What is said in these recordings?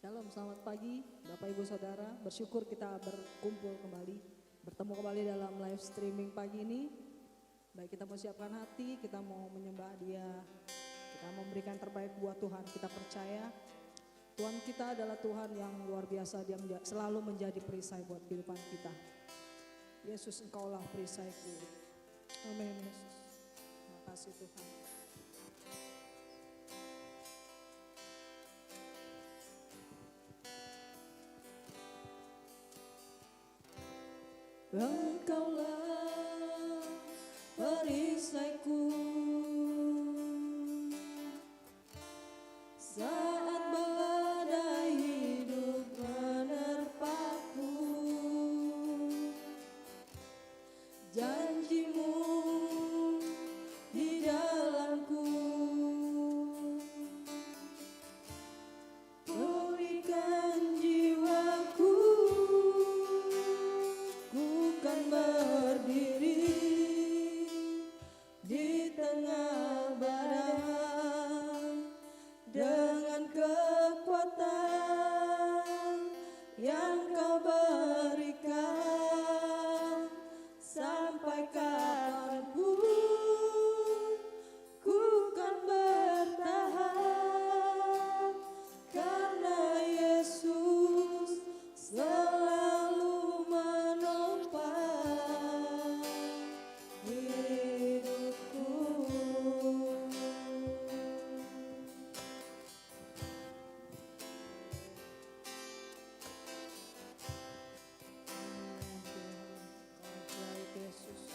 Shalom, selamat pagi Bapak Ibu Saudara. Bersyukur kita berkumpul kembali, bertemu kembali dalam live streaming pagi ini. Baik, kita mau siapkan hati, kita mau menyembah Dia, kita memberikan terbaik buat Tuhan. Kita percaya Tuhan kita adalah Tuhan yang luar biasa, Dia selalu menjadi perisai buat kehidupan kita. Yesus, Engkaulah perisaiku. Amin Yesus. Terima kasih Tuhan. Engkaulah perisaiku saat badai hidup menerpaku. Janjimu di dalamku, pulihkan jiwaku. Ku kan berdiri di tengah badai dengan kekuatan yang Kau berikan. Sampai kapanpun ku kan bertahan, karena Yesus selalu menopang hidupku. Baik Yesus.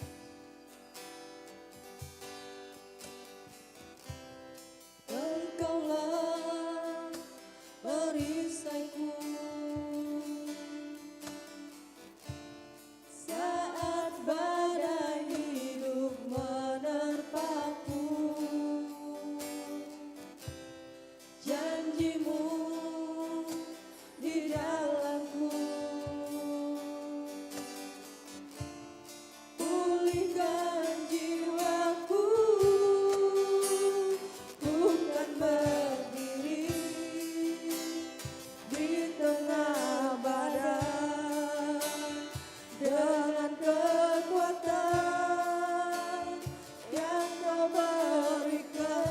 Engkaulah perisaiku saat badai hidup menerpaku. Janjimu di dalamku, pulihkan jiwaku. Ku kan berdiri di tengah badai dengan kekuatan yang Kau berikan.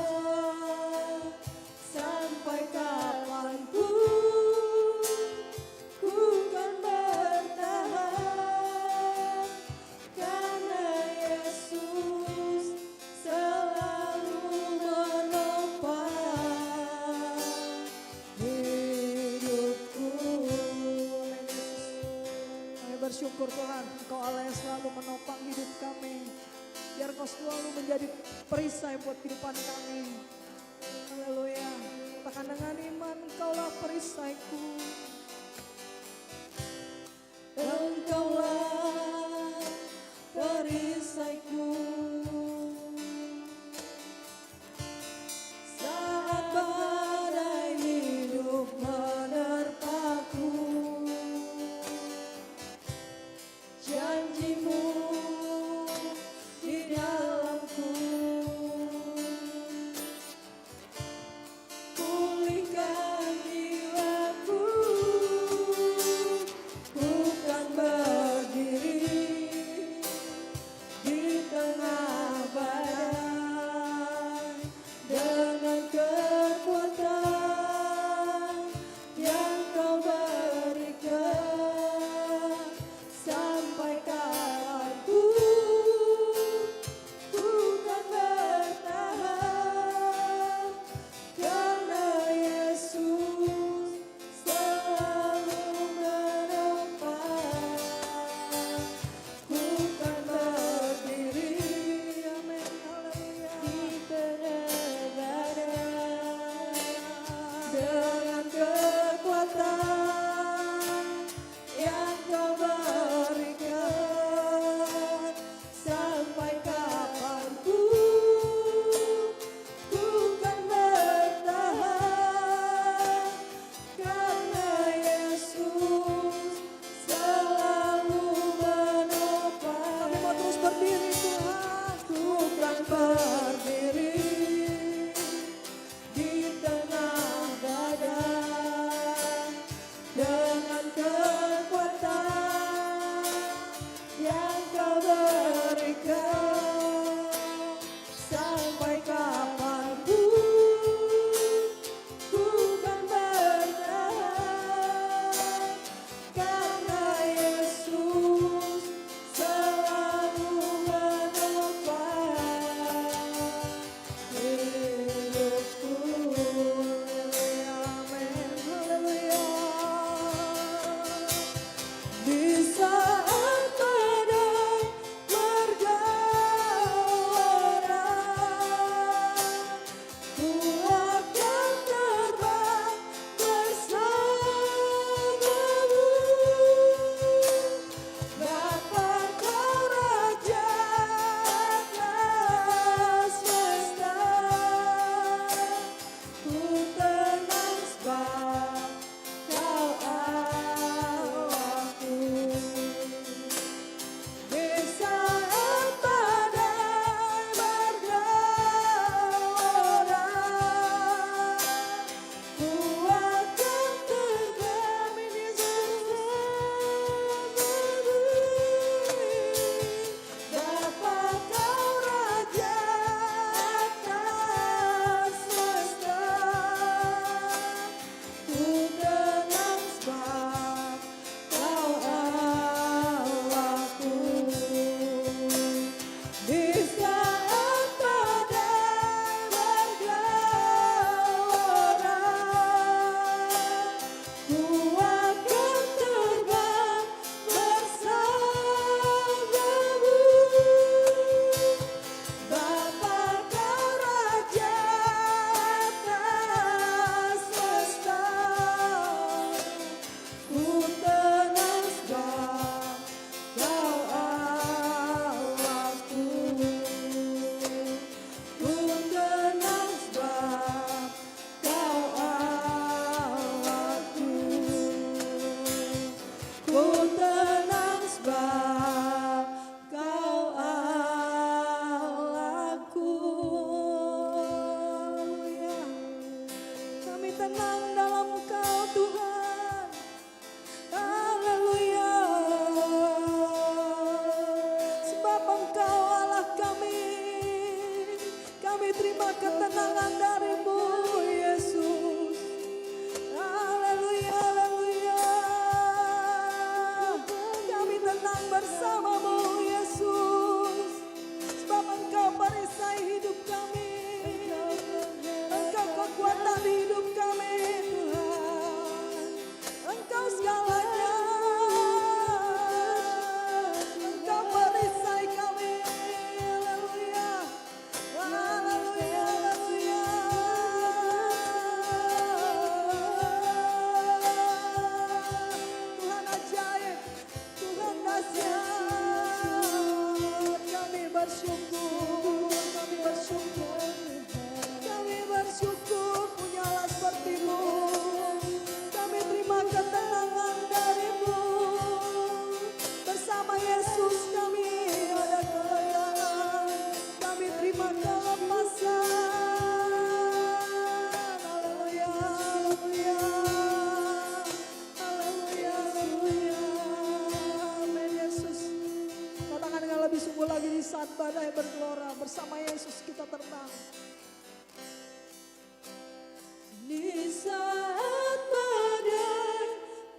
Sampai kapanpun ku kan bertahan, karena Yesus selalu menopang hidupku. Kami bersyukur Tuhan, Engkau Allah yang selalu menopang hidup kami. Biar Kau selalu menjadi perisai buat kehidupan kami. Haleluya. Katakan dengan iman, Engkaulah perisaiku. Engkaulah perisaiku saat badai hidup menerpaku. Janjimu di dalamku, pulihkan jiwaku. Ku kan berdiri di tengah badai dengan kekuatan yang Kau berikan. Sampai kapanpun ku kan bertahan, karena Yesus selalu menopang. Ku kan berdiri, amin, haleluya, di tengah badai dengan kekuatan yang Kau berikan. Sampai kapanpun ku kan bertahan, karena Yesus selalu menopang. Kami mau terus berdiri Tuhan. Ku kan berdiri di tengah badai bersama Yesus kita terbang. Di saat badai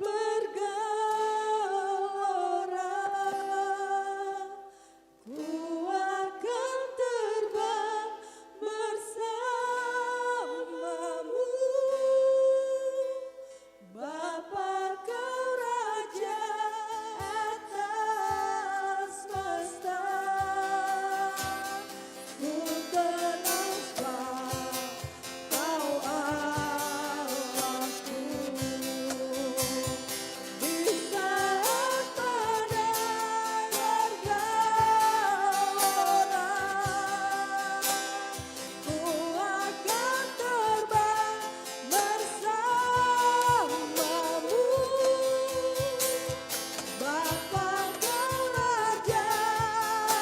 bergelora, ku akan terbang bersamamu. Bapa kau Raja atas semesta, ku tenang sebab kau Allahku. Di saat badai bergelora, ku akan terbang bersamamu. Bapa kau Raja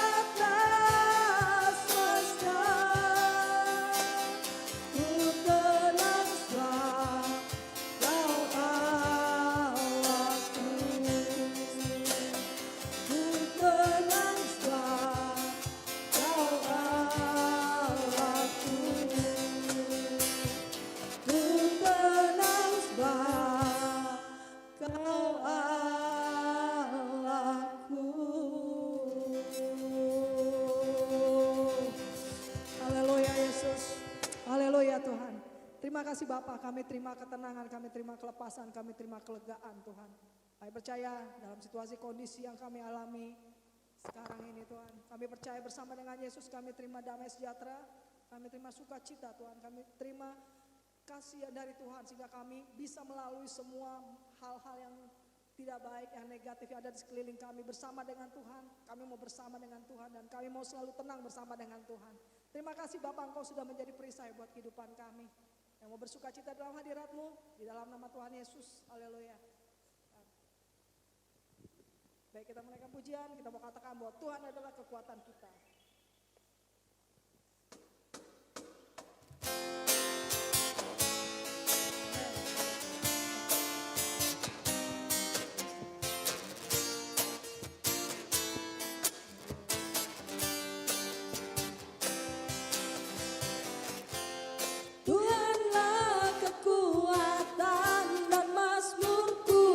atas semesta, ku tenang sebab kau Allahku. Ku tenang sebab kau Allahku. Ku tenang sebab kau Allahku. Haleluya Yesus. Haleluya Tuhan. Terima kasih Bapa, kami terima ketenangan, kami terima kelepasan, kami terima kelegaan Tuhan. Kami percaya dalam situasi kondisi yang kami alami sekarang ini Tuhan. Kami percaya bersama dengan Yesus kami terima damai sejahtera, kami terima sukacita Tuhan, kami terima kasih dari Tuhan sehingga kami bisa melalui semua hal-hal yang tidak baik, yang negatif yang ada di sekeliling kami bersama dengan Tuhan. Kami mau bersama dengan Tuhan dan kami mau selalu tenang bersama dengan Tuhan. Terima kasih Bapak, Engkau sudah menjadi perisai buat kehidupan kami. Yang mau bersukacita dalam hadirat-Mu, di dalam nama Tuhan Yesus. Haleluya. Baik, kita menaikkan pujian, kita mau katakan bahwa Tuhan adalah kekuatan kita. Tuhanlah kekuatan dan mazmurku,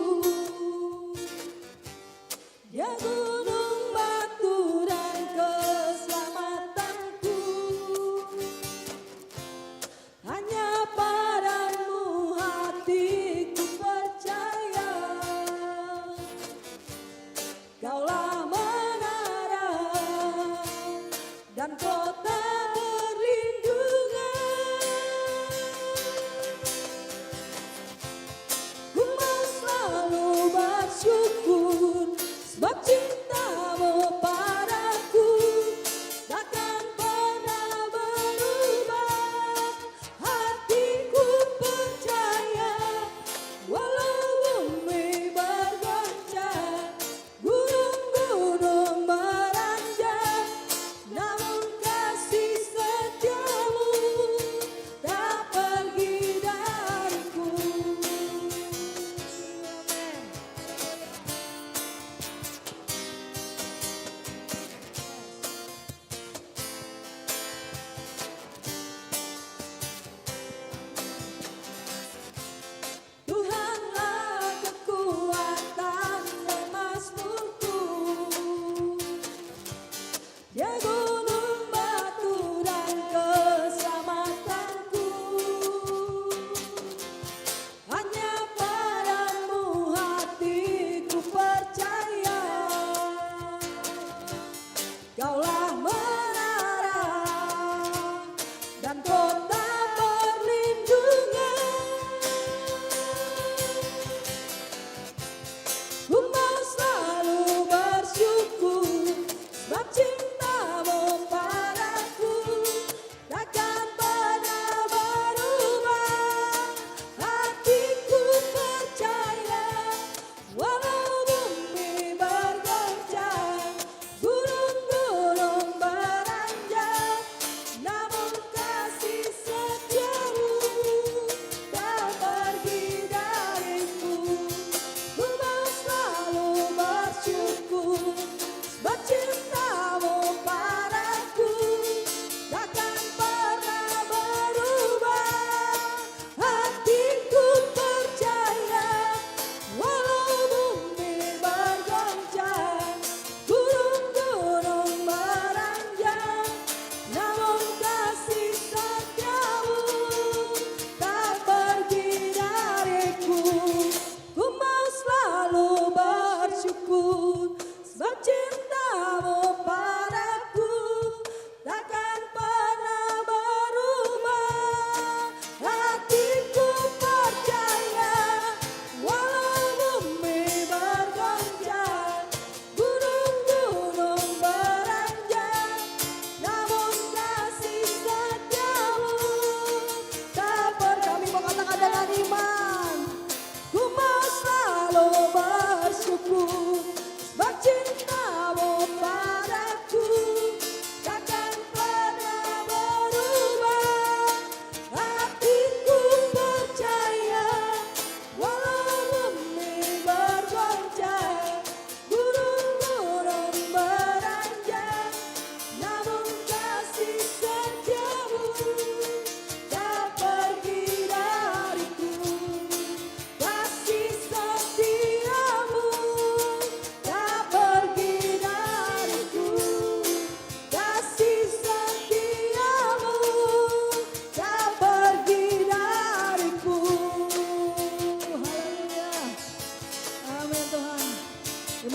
Dia gunung batu dan keselamatanku. Hanya padamu hatiku percaya, Kaulah menara dan kota perlindungan. Ku mau selalu bersyukur sebab cinta-Mu padaku takkan pernah berubah. Hatiku percaya walau bumi bergoncang, gunung-gunung beranjak, namun kasih setiamu tak pergi dariku. Amin.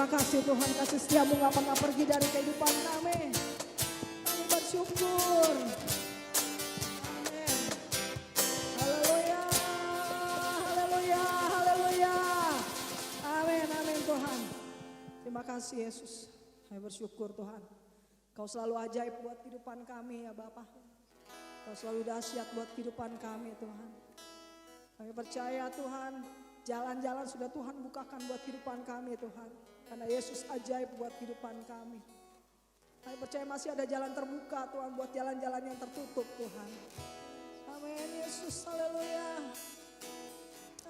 Terima kasih Tuhan, kasih setiamu gak pernah pergi dari kehidupan kami. Kami bersyukur. Amin. Haleluya, haleluya, haleluya. Amin, amin Tuhan. Terima kasih Yesus. Kami bersyukur Tuhan. Kau selalu ajaib buat kehidupan kami ya Bapa. Kau selalu dahsyat buat kehidupan kami Tuhan. Kami percaya Tuhan, jalan-jalan sudah Tuhan bukakan buat kehidupan kami Tuhan. Karena Yesus ajaib buat kehidupan kami. Kami percaya masih ada jalan terbuka Tuhan buat jalan-jalan yang tertutup Tuhan. Amin Yesus, haleluya.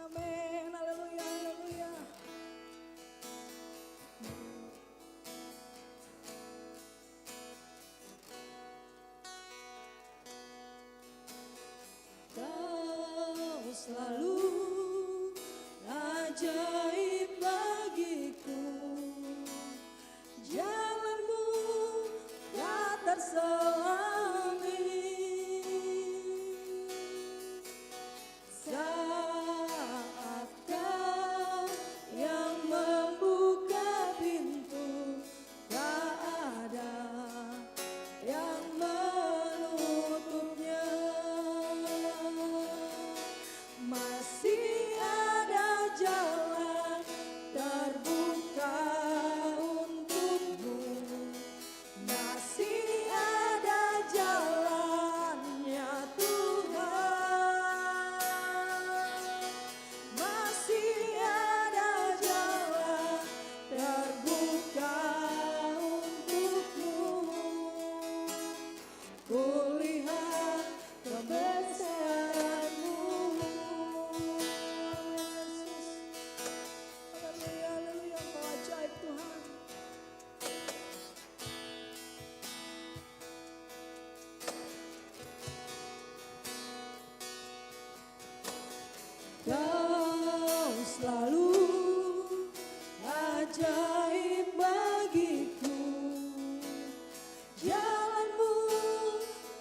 Amin, haleluya, haleluya. Kau selalu ajaib bagiku, jalanmu tak terselangi. Saat kau yang membuka pintu, tak ada yang menutupnya. Masih ada jalan terbuka untukmu. Masih ada jalannya Tuhan. Masih ada jalan terbuka untukmu. Kulihat kebesaran-Mu. Haleluya, haleluya, Engkau ajaib Tuhan. Kau selalu ajaib bagiku, jalanmu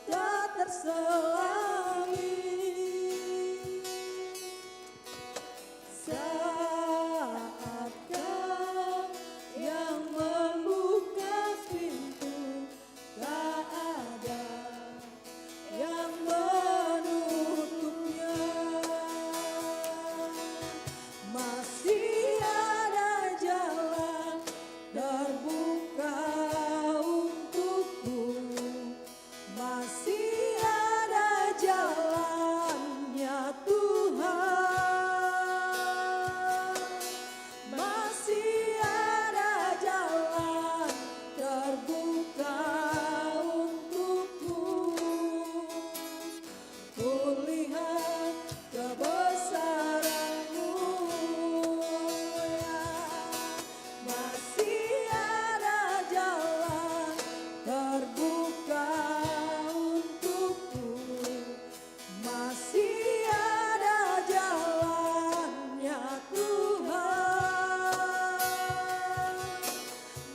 tak terselangi. Saat kau yang membuka pintu, tak ada yang menutupnya. Masih ada jalan terbuka untukku. Masih ada jalannya Tuhan. Masih ada jalan terbuka untukku. Kulihat kebesaran-Mu, ya. Masih ada jalan terbuka untukku. Masih ada jalannya Tuhan.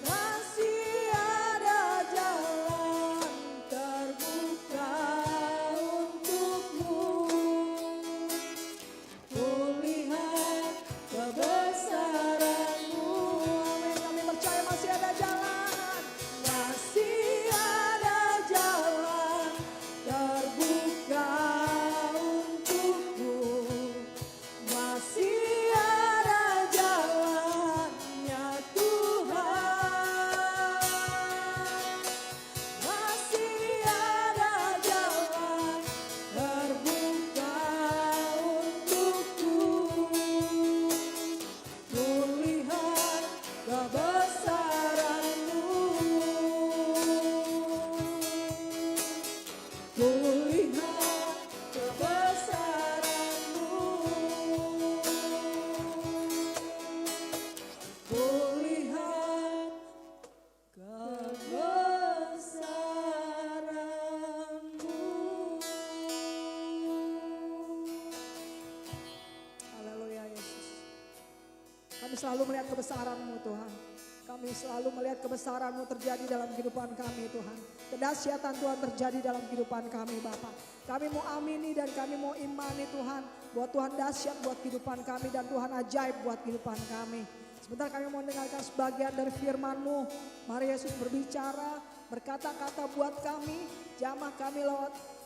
Masih ada jalan terbuka untukmu. Kulihat kebesaran-Mu. Amin, kami percaya masih ada jalan. Masih ada jalan terbuka untukku. Masih ada jalannya Tuhan. Masih ada jalan terbuka untukku. Kulihat kebesaran-Mu. Kulihat kebesaran-Mu. Kulihat kebesaran-Mu. Haleluya Yesus. Kami selalu melihat kebesaran-Mu Tuhan. Kami selalu melihat kebesaran-Mu terjadi dalam kehidupan kami Tuhan. Kedahsyatan Tuhan terjadi dalam kehidupan kami Bapa. Kami mau amini dan kami mau imani Tuhan. Buat Tuhan dahsyat buat kehidupan kami dan Tuhan ajaib buat kehidupan kami. Sebentar kami mau mendengarkan sebagian dari firman-Mu. Mari Yesus berbicara, berkata-kata buat kami, jamah kami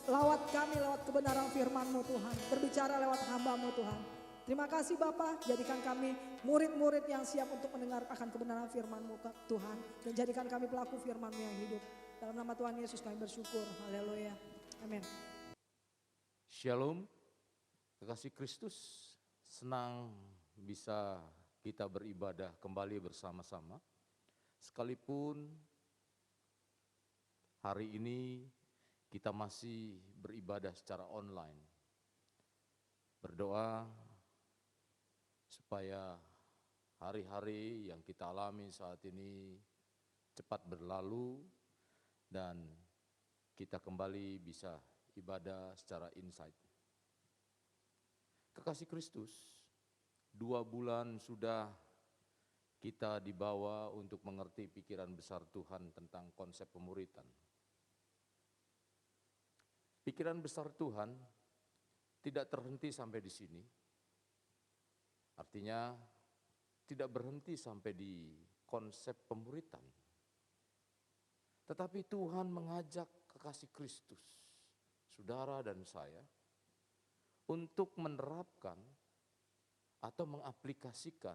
lawat kami lewat kebenaran firman-Mu Tuhan. Berbicara lewat hamba-Mu Tuhan. Terima kasih Bapa, jadikan kami murid-murid yang siap untuk mendengar akan kebenaran firman-Mu Tuhan. Dan jadikan kami pelaku firman-Mu yang hidup. Dalam nama Tuhan Yesus kami bersyukur. Haleluya. Amin. Shalom, kekasih Kristus, senang bisa kita beribadah kembali bersama-sama. Sekalipun hari ini kita masih beribadah secara online. Berdoa supaya hari-hari yang kita alami saat ini cepat berlalu dan kita kembali bisa ibadah secara insight. Kekasih Kristus, 2 bulan sudah kita dibawa untuk mengerti pikiran besar Tuhan tentang konsep pemuritan. Pikiran besar Tuhan tidak terhenti sampai di sini. Artinya tidak berhenti sampai di konsep pemuritan. Tetapi Tuhan mengajak kekasih Kristus, saudara dan saya, untuk menerapkan atau mengaplikasikan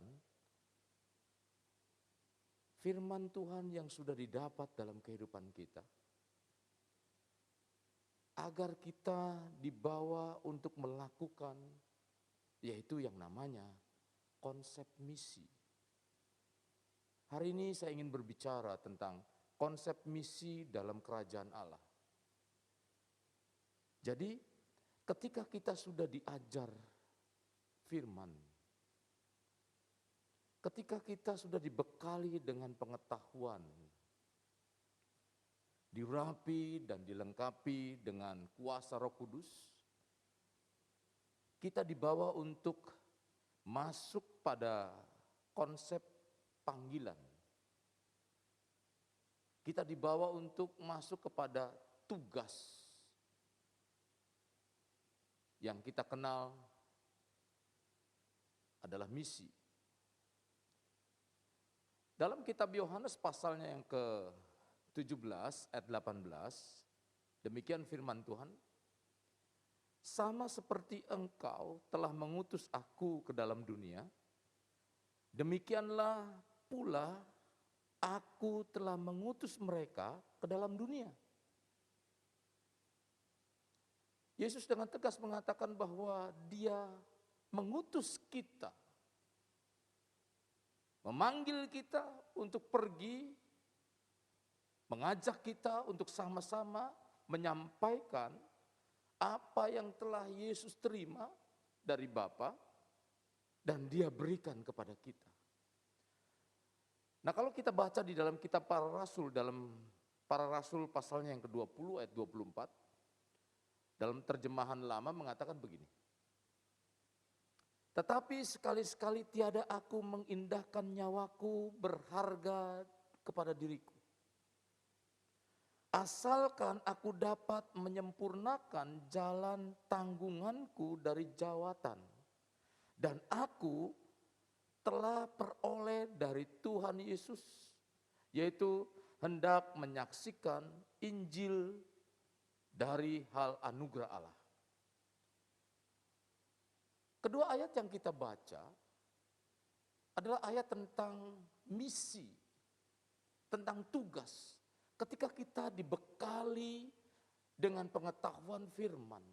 firman Tuhan yang sudah didapat dalam kehidupan kita, agar kita dibawa untuk melakukan, yaitu yang namanya konsep misi. Hari ini saya ingin berbicara tentang konsep misi dalam kerajaan Allah. Jadi ketika kita sudah diajar firman, ketika kita sudah dibekali dengan pengetahuan, dirapi dan dilengkapi dengan kuasa Roh Kudus, kita dibawa untuk masuk pada konsep panggilan. Kita dibawa untuk masuk kepada tugas yang kita kenal adalah misi. Dalam kitab Yohanes pasalnya yang ke-17 ayat 18, demikian firman Tuhan, sama seperti engkau telah mengutus aku ke dalam dunia, demikianlah pula aku telah mengutus mereka ke dalam dunia. Yesus dengan tegas mengatakan bahwa Dia mengutus kita, memanggil kita untuk pergi, mengajak kita untuk sama-sama menyampaikan apa yang telah Yesus terima dari Bapa dan Dia berikan kepada kita. Nah, kalau kita baca di dalam kitab Para Rasul, dalam Para Rasul pasalnya yang ke-20 ayat 24, dalam terjemahan lama mengatakan begini. Tetapi sekali-sekali tiada aku mengindahkan nyawaku berharga kepada diriku. Asalkan aku dapat menyempurnakan jalan tanggunganku dari jawatan. Dan aku telah peroleh dari Tuhan Yesus, yaitu hendak menyaksikan Injil dari hal anugerah Allah. Kedua ayat yang kita baca adalah ayat tentang misi, tentang tugas. Ketika kita dibekali dengan pengetahuan firman,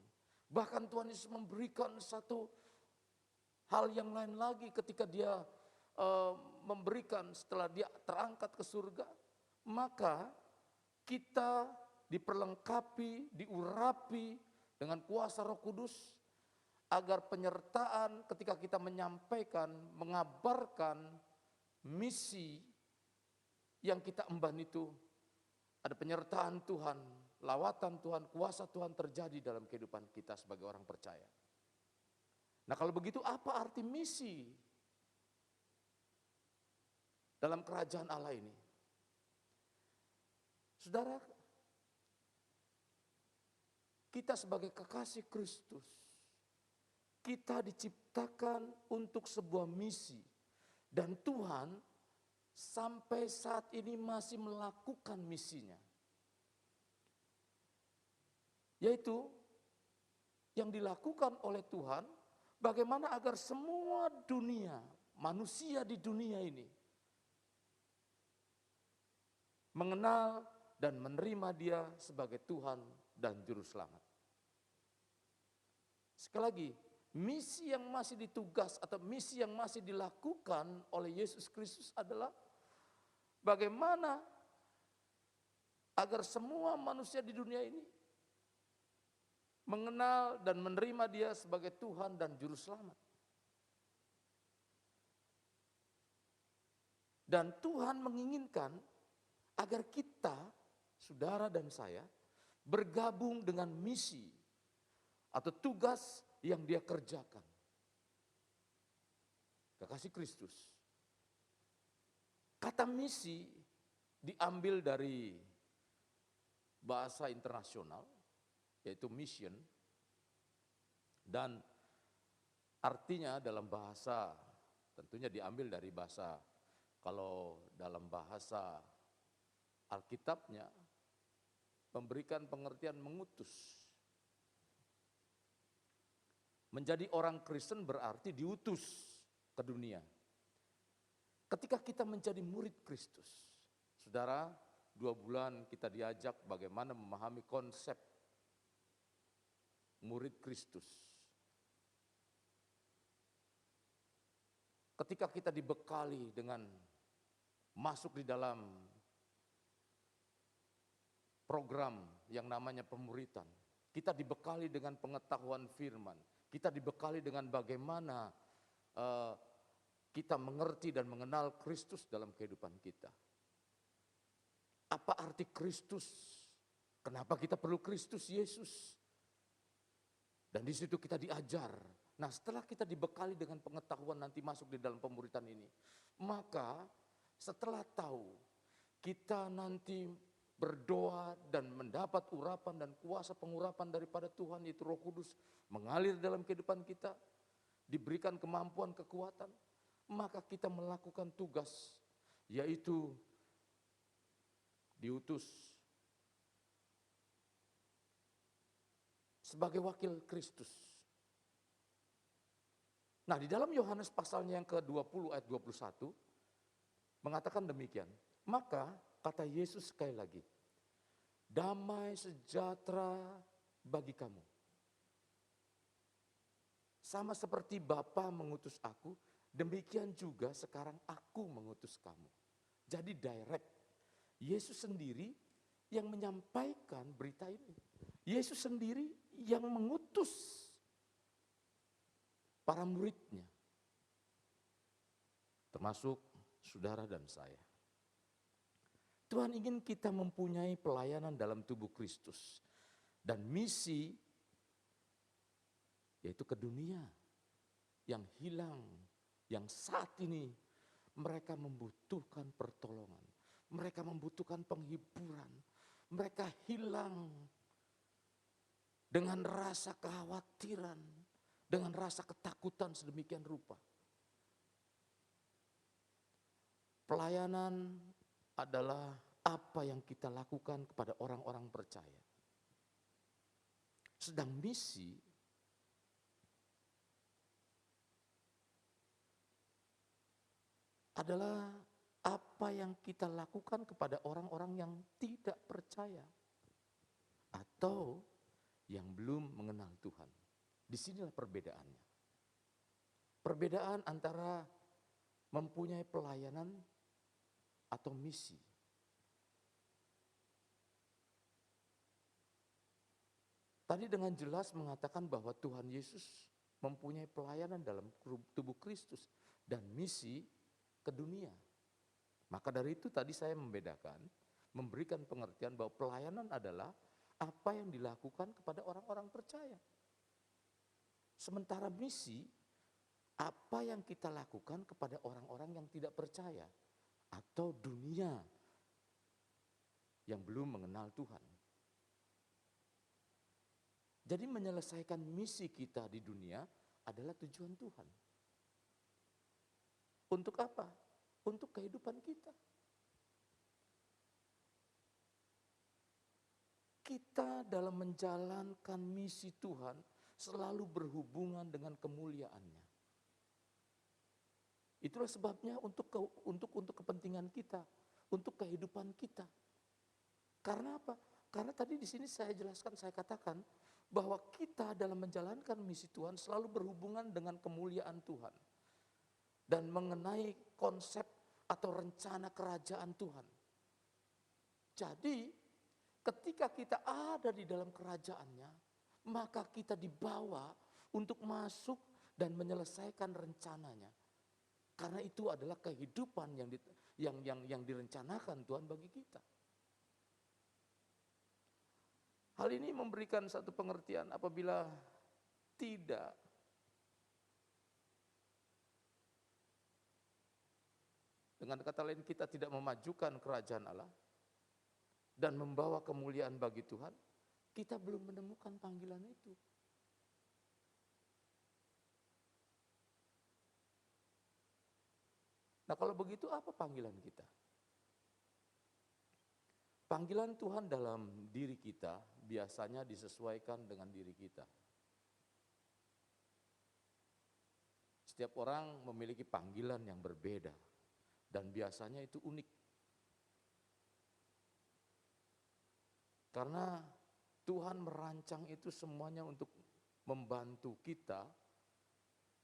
bahkan Tuhan Yesus memberikan satu hal yang lain lagi ketika Dia memberikan setelah Dia terangkat ke surga, maka kita diperlengkapi, diurapi dengan kuasa Roh Kudus, agar penyertaan ketika kita menyampaikan, mengabarkan misi yang kita emban itu, ada penyertaan Tuhan, lawatan Tuhan, kuasa Tuhan terjadi dalam kehidupan kita sebagai orang percaya. Nah, kalau begitu apa arti misi dalam kerajaan Allah ini? Saudara, kita sebagai kekasih Kristus, kita diciptakan untuk sebuah misi. Dan Tuhan sampai saat ini masih melakukan misinya. Yaitu yang dilakukan oleh Tuhan, bagaimana agar semua dunia, manusia di dunia ini mengenal dan menerima Dia sebagai Tuhan dan Juru Selamat. Sekali lagi, misi yang masih ditugas atau misi yang masih dilakukan oleh Yesus Kristus adalah bagaimana agar semua manusia di dunia ini mengenal dan menerima Dia sebagai Tuhan dan Juru Selamat. Dan Tuhan menginginkan agar kita, saudara dan saya, bergabung dengan misi atau tugas yang Dia kerjakan. Kekasih Kristus. Kata misi diambil dari bahasa internasional, yaitu mission, dan artinya dalam bahasa, tentunya diambil dari bahasa, kalau dalam bahasa Alkitabnya, memberikan pengertian mengutus. Menjadi orang Kristen berarti diutus ke dunia. Ketika kita menjadi murid Kristus, saudara, 2 bulan kita diajak bagaimana memahami konsep murid Kristus. Ketika kita dibekali dengan masuk di dalam program yang namanya pemuritan, kita dibekali dengan pengetahuan firman, kita dibekali dengan bagaimana kita mengerti dan mengenal Kristus dalam kehidupan kita. Apa arti Kristus? Kenapa kita perlu Kristus Yesus? Dan di situ kita diajar. Nah, setelah kita dibekali dengan pengetahuan nanti masuk di dalam pemuritan ini, maka setelah tahu kita nanti berdoa dan mendapat urapan dan kuasa pengurapan daripada Tuhan, yaitu Roh Kudus mengalir dalam kehidupan kita, diberikan kemampuan, kekuatan, maka kita melakukan tugas, yaitu diutus sebagai wakil Kristus. Nah, di dalam Yohanes pasalnya yang ke-20 ayat 21 mengatakan demikian. Maka kata Yesus sekali lagi, damai sejahtera bagi kamu. Sama seperti Bapa mengutus aku, demikian juga sekarang aku mengutus kamu. Jadi direct, Yesus sendiri yang menyampaikan berita ini. Yesus sendiri yang mengutus para muridnya, termasuk saudara dan saya. Tuhan ingin kita mempunyai pelayanan dalam tubuh Kristus dan misi, yaitu ke dunia yang hilang, yang saat ini mereka membutuhkan pertolongan, mereka membutuhkan penghiburan, mereka hilang dengan rasa kekhawatiran, dengan rasa ketakutan sedemikian rupa. Pelayanan adalah apa yang kita lakukan kepada orang-orang percaya. Sedang misi adalah apa yang kita lakukan kepada orang-orang yang tidak percaya atau yang belum mengenal Tuhan. Disinilah perbedaannya. Perbedaan antara mempunyai pelayanan atau misi. Tadi dengan jelas mengatakan bahwa Tuhan Yesus mempunyai pelayanan dalam tubuh Kristus dan misi ke dunia. Maka dari itu tadi saya membedakan, memberikan pengertian bahwa pelayanan adalah apa yang dilakukan kepada orang-orang percaya. Sementara misi, apa yang kita lakukan kepada orang-orang yang tidak percaya atau dunia yang belum mengenal Tuhan. Jadi menyelesaikan misi kita di dunia adalah tujuan Tuhan. Untuk apa? Untuk kehidupan kita. Kita dalam menjalankan misi Tuhan selalu berhubungan dengan kemuliaannya. Itulah sebabnya untuk kepentingan kita, untuk kehidupan kita. Karena apa? Karena tadi di sini saya jelaskan, saya katakan bahwa kita dalam menjalankan misi Tuhan selalu berhubungan dengan kemuliaan Tuhan dan mengenai konsep atau rencana kerajaan Tuhan. Jadi ketika kita ada di dalam kerajaannya, maka kita dibawa untuk masuk dan menyelesaikan rencananya. Karena itu adalah kehidupan yang direncanakan Tuhan bagi kita. Hal ini memberikan satu pengertian apabila tidak dengan kata lain kita tidak memajukan kerajaan Allah dan membawa kemuliaan bagi Tuhan, kita belum menemukan panggilan itu. Nah, kalau begitu apa panggilan kita? Panggilan Tuhan dalam diri kita biasanya disesuaikan dengan diri kita. Setiap orang memiliki panggilan yang berbeda dan biasanya itu unik. Karena Tuhan merancang itu semuanya untuk membantu kita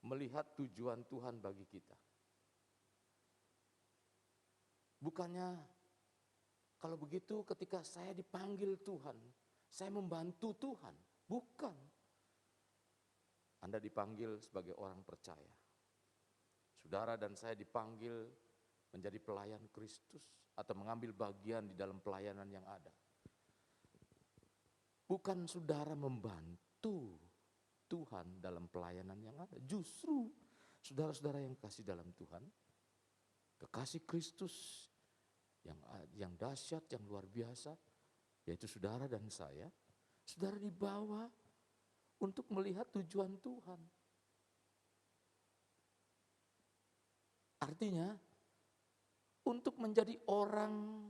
melihat tujuan Tuhan bagi kita. Bukannya kalau begitu ketika saya dipanggil Tuhan, saya membantu Tuhan. Bukan. Anda dipanggil sebagai orang percaya. Saudara dan saya dipanggil menjadi pelayan Kristus atau mengambil bagian di dalam pelayanan yang ada. Bukan saudara membantu Tuhan dalam pelayanan yang ada. Justru saudara-saudara yang kasih dalam Tuhan, kekasih Kristus yang dahsyat, yang luar biasa, yaitu saudara dan saya, saudara dibawa untuk melihat tujuan Tuhan. Artinya, untuk menjadi orang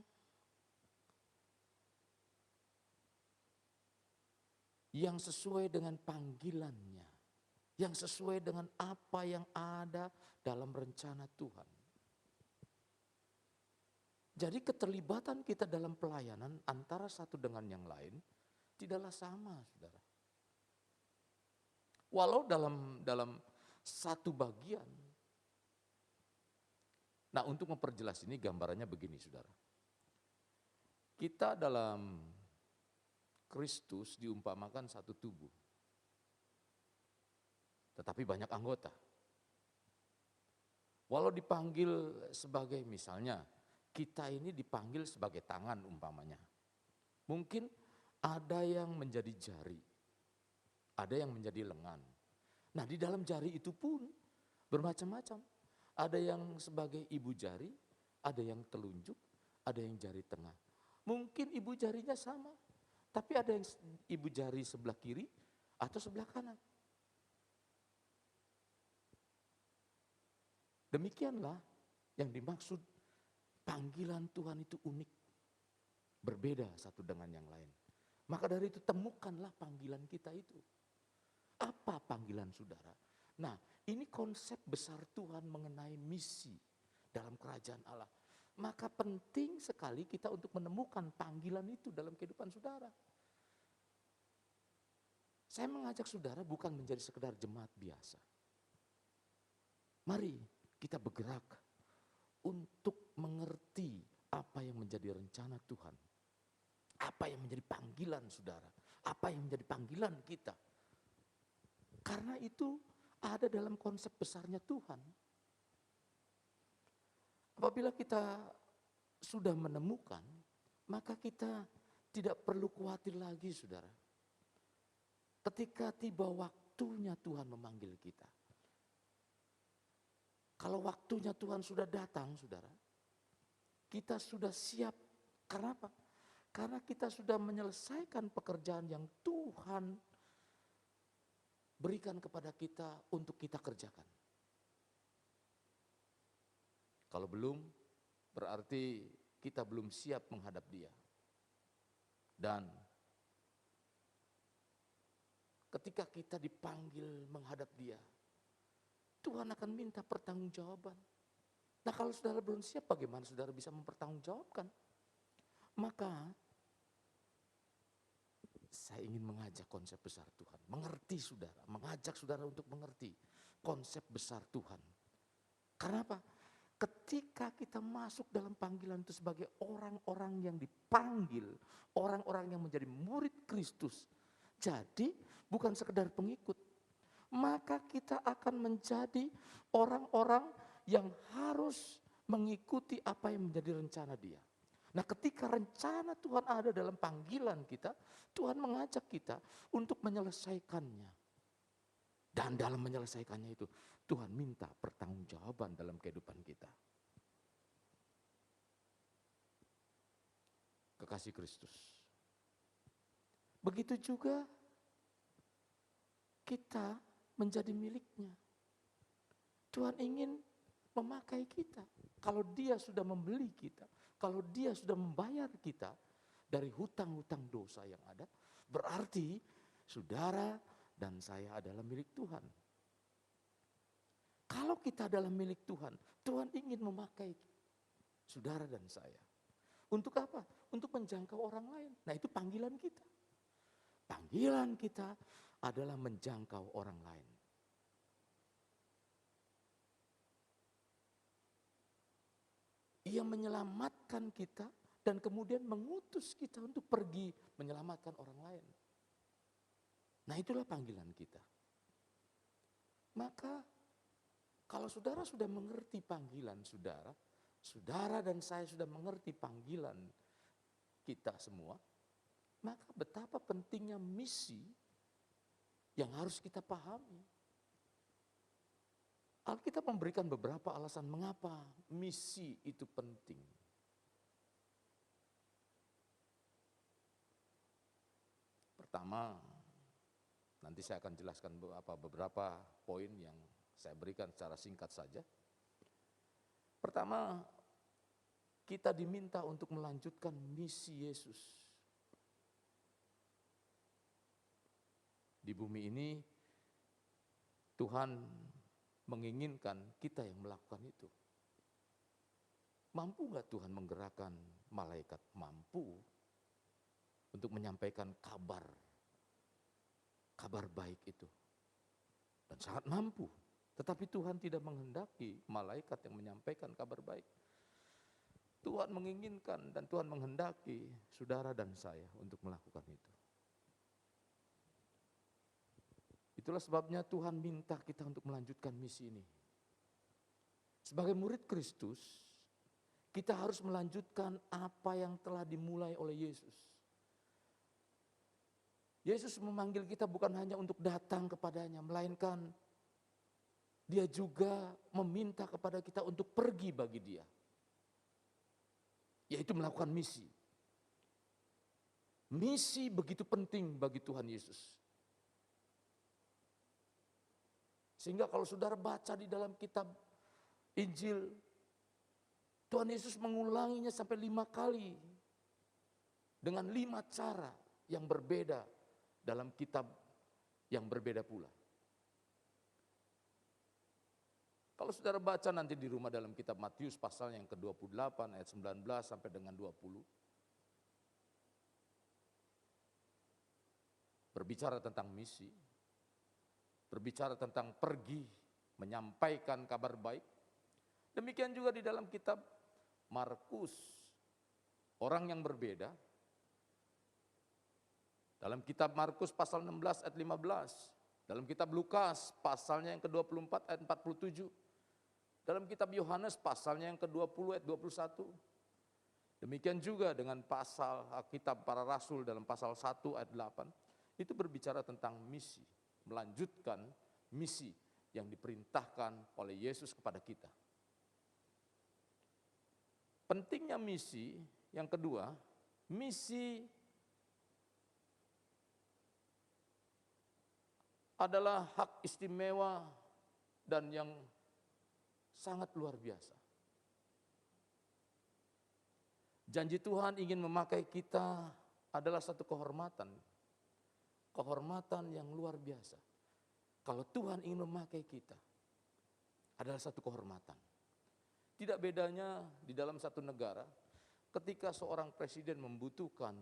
yang sesuai dengan panggilannya, yang sesuai dengan apa yang ada dalam rencana Tuhan. Jadi keterlibatan kita dalam pelayanan antara satu dengan yang lain tidaklah sama, saudara. Walau dalam satu bagian. Nah, untuk memperjelas ini gambarannya begini, saudara. Kita dalam Kristus diumpamakan satu tubuh, tetapi banyak anggota. Walau dipanggil sebagai misalnya, kita ini dipanggil sebagai tangan umpamanya. Mungkin ada yang menjadi jari, ada yang menjadi lengan. Nah, di dalam jari itu pun bermacam-macam. Ada yang sebagai ibu jari, ada yang telunjuk, ada yang jari tengah. Mungkin ibu jarinya sama, tapi ada yang ibu jari sebelah kiri atau sebelah kanan. Demikianlah yang dimaksud panggilan Tuhan itu unik, berbeda satu dengan yang lain. Maka dari itu temukanlah panggilan kita itu. Apa panggilan saudara? Nah, ini konsep besar Tuhan mengenai misi dalam kerajaan Allah. Maka penting sekali kita untuk menemukan panggilan itu dalam kehidupan saudara. Saya mengajak saudara bukan menjadi sekedar jemaat biasa. Mari kita bergerak untuk mengerti apa yang menjadi rencana Tuhan. Apa yang menjadi panggilan saudara. Apa yang menjadi panggilan kita. Karena itu ada dalam konsep besarnya Tuhan. Apabila kita sudah menemukan, maka kita tidak perlu khawatir lagi saudara. Ketika tiba waktunya Tuhan memanggil kita. Kalau waktunya Tuhan sudah datang, saudara, kita sudah siap. Karena apa? Karena kita sudah menyelesaikan pekerjaan yang Tuhan berikan kepada kita untuk kita kerjakan. Kalau belum, berarti kita belum siap menghadap Dia. Dan ketika kita dipanggil menghadap Dia, Tuhan akan minta pertanggungjawaban. Nah, kalau saudara belum siap, bagaimana saudara bisa mempertanggungjawabkan? Maka saya ingin mengajak konsep besar Tuhan. Mengerti saudara, mengajak saudara untuk mengerti konsep besar Tuhan. Karena apa? Ketika kita masuk dalam panggilan itu sebagai orang-orang yang dipanggil, orang-orang yang menjadi murid Kristus, jadi bukan sekedar pengikut, maka kita akan menjadi orang-orang yang harus mengikuti apa yang menjadi rencana Dia. Nah, ketika rencana Tuhan ada dalam panggilan kita, Tuhan mengajak kita untuk menyelesaikannya. Dan dalam menyelesaikannya itu, Tuhan minta pertanggungjawaban dalam kehidupan kita. Kekasih Kristus. Begitu juga kita menjadi miliknya. Tuhan ingin memakai kita. Kalau Dia sudah membeli kita, kalau Dia sudah membayar kita dari hutang-hutang dosa yang ada, berarti saudara dan saya adalah milik Tuhan. Kalau kita adalah milik Tuhan, Tuhan ingin memakai saudara dan saya. Untuk apa? Untuk menjangkau orang lain. Nah, itu panggilan kita. Panggilan kita adalah menjangkau orang lain. Ia menyelamatkan kita dan kemudian mengutus kita untuk pergi menyelamatkan orang lain. Nah, itulah panggilan kita. Maka kalau saudara sudah mengerti panggilan saudara, saudara dan saya sudah mengerti panggilan kita semua, maka betapa pentingnya misi yang harus kita pahami. Alkitab memberikan beberapa alasan mengapa misi itu penting. Pertama, nanti saya akan jelaskan beberapa poin yang saya berikan secara singkat saja. Pertama, kita diminta untuk melanjutkan misi Yesus. Di bumi ini, Tuhan menginginkan kita yang melakukan itu. Mampu gak Tuhan menggerakkan malaikat? Mampu untuk menyampaikan kabar baik itu. Dan sangat mampu. Tetapi Tuhan tidak menghendaki malaikat yang menyampaikan kabar baik. Tuhan menginginkan dan Tuhan menghendaki saudara dan saya untuk melakukan itu. Itulah sebabnya Tuhan minta kita untuk melanjutkan misi ini. Sebagai murid Kristus, kita harus melanjutkan apa yang telah dimulai oleh Yesus. Yesus memanggil kita bukan hanya untuk datang kepadanya, melainkan Dia juga meminta kepada kita untuk pergi bagi Dia. Yaitu melakukan misi. Misi begitu penting bagi Tuhan Yesus. Sehingga kalau saudara baca di dalam kitab Injil, Tuhan Yesus mengulanginya sampai 5 kali. Dengan 5 cara yang berbeda dalam kitab yang berbeda pula. Kalau saudara baca nanti di rumah dalam kitab Matius pasal yang ke-28 ayat 19 sampai dengan 20. Berbicara tentang misi. Berbicara tentang pergi, menyampaikan kabar baik. Demikian juga di dalam kitab Markus, orang yang berbeda. Dalam kitab Markus pasal 16 ayat 15. Dalam kitab Lukas pasalnya yang ke-24 ayat 47. Dalam kitab Yohanes pasalnya yang ke-20 ayat 21. Demikian juga dengan pasal kitab para rasul dalam pasal 1 ayat 8. Itu berbicara tentang misi. Melanjutkan misi yang diperintahkan oleh Yesus kepada kita. Pentingnya misi yang kedua, misi adalah hak istimewa dan yang sangat luar biasa. Janji Tuhan ingin memakai kita adalah satu kehormatan. Kehormatan yang luar biasa. Kalau Tuhan ingin memakai kita, adalah satu kehormatan. Tidak bedanya di dalam satu negara, ketika seorang presiden membutuhkan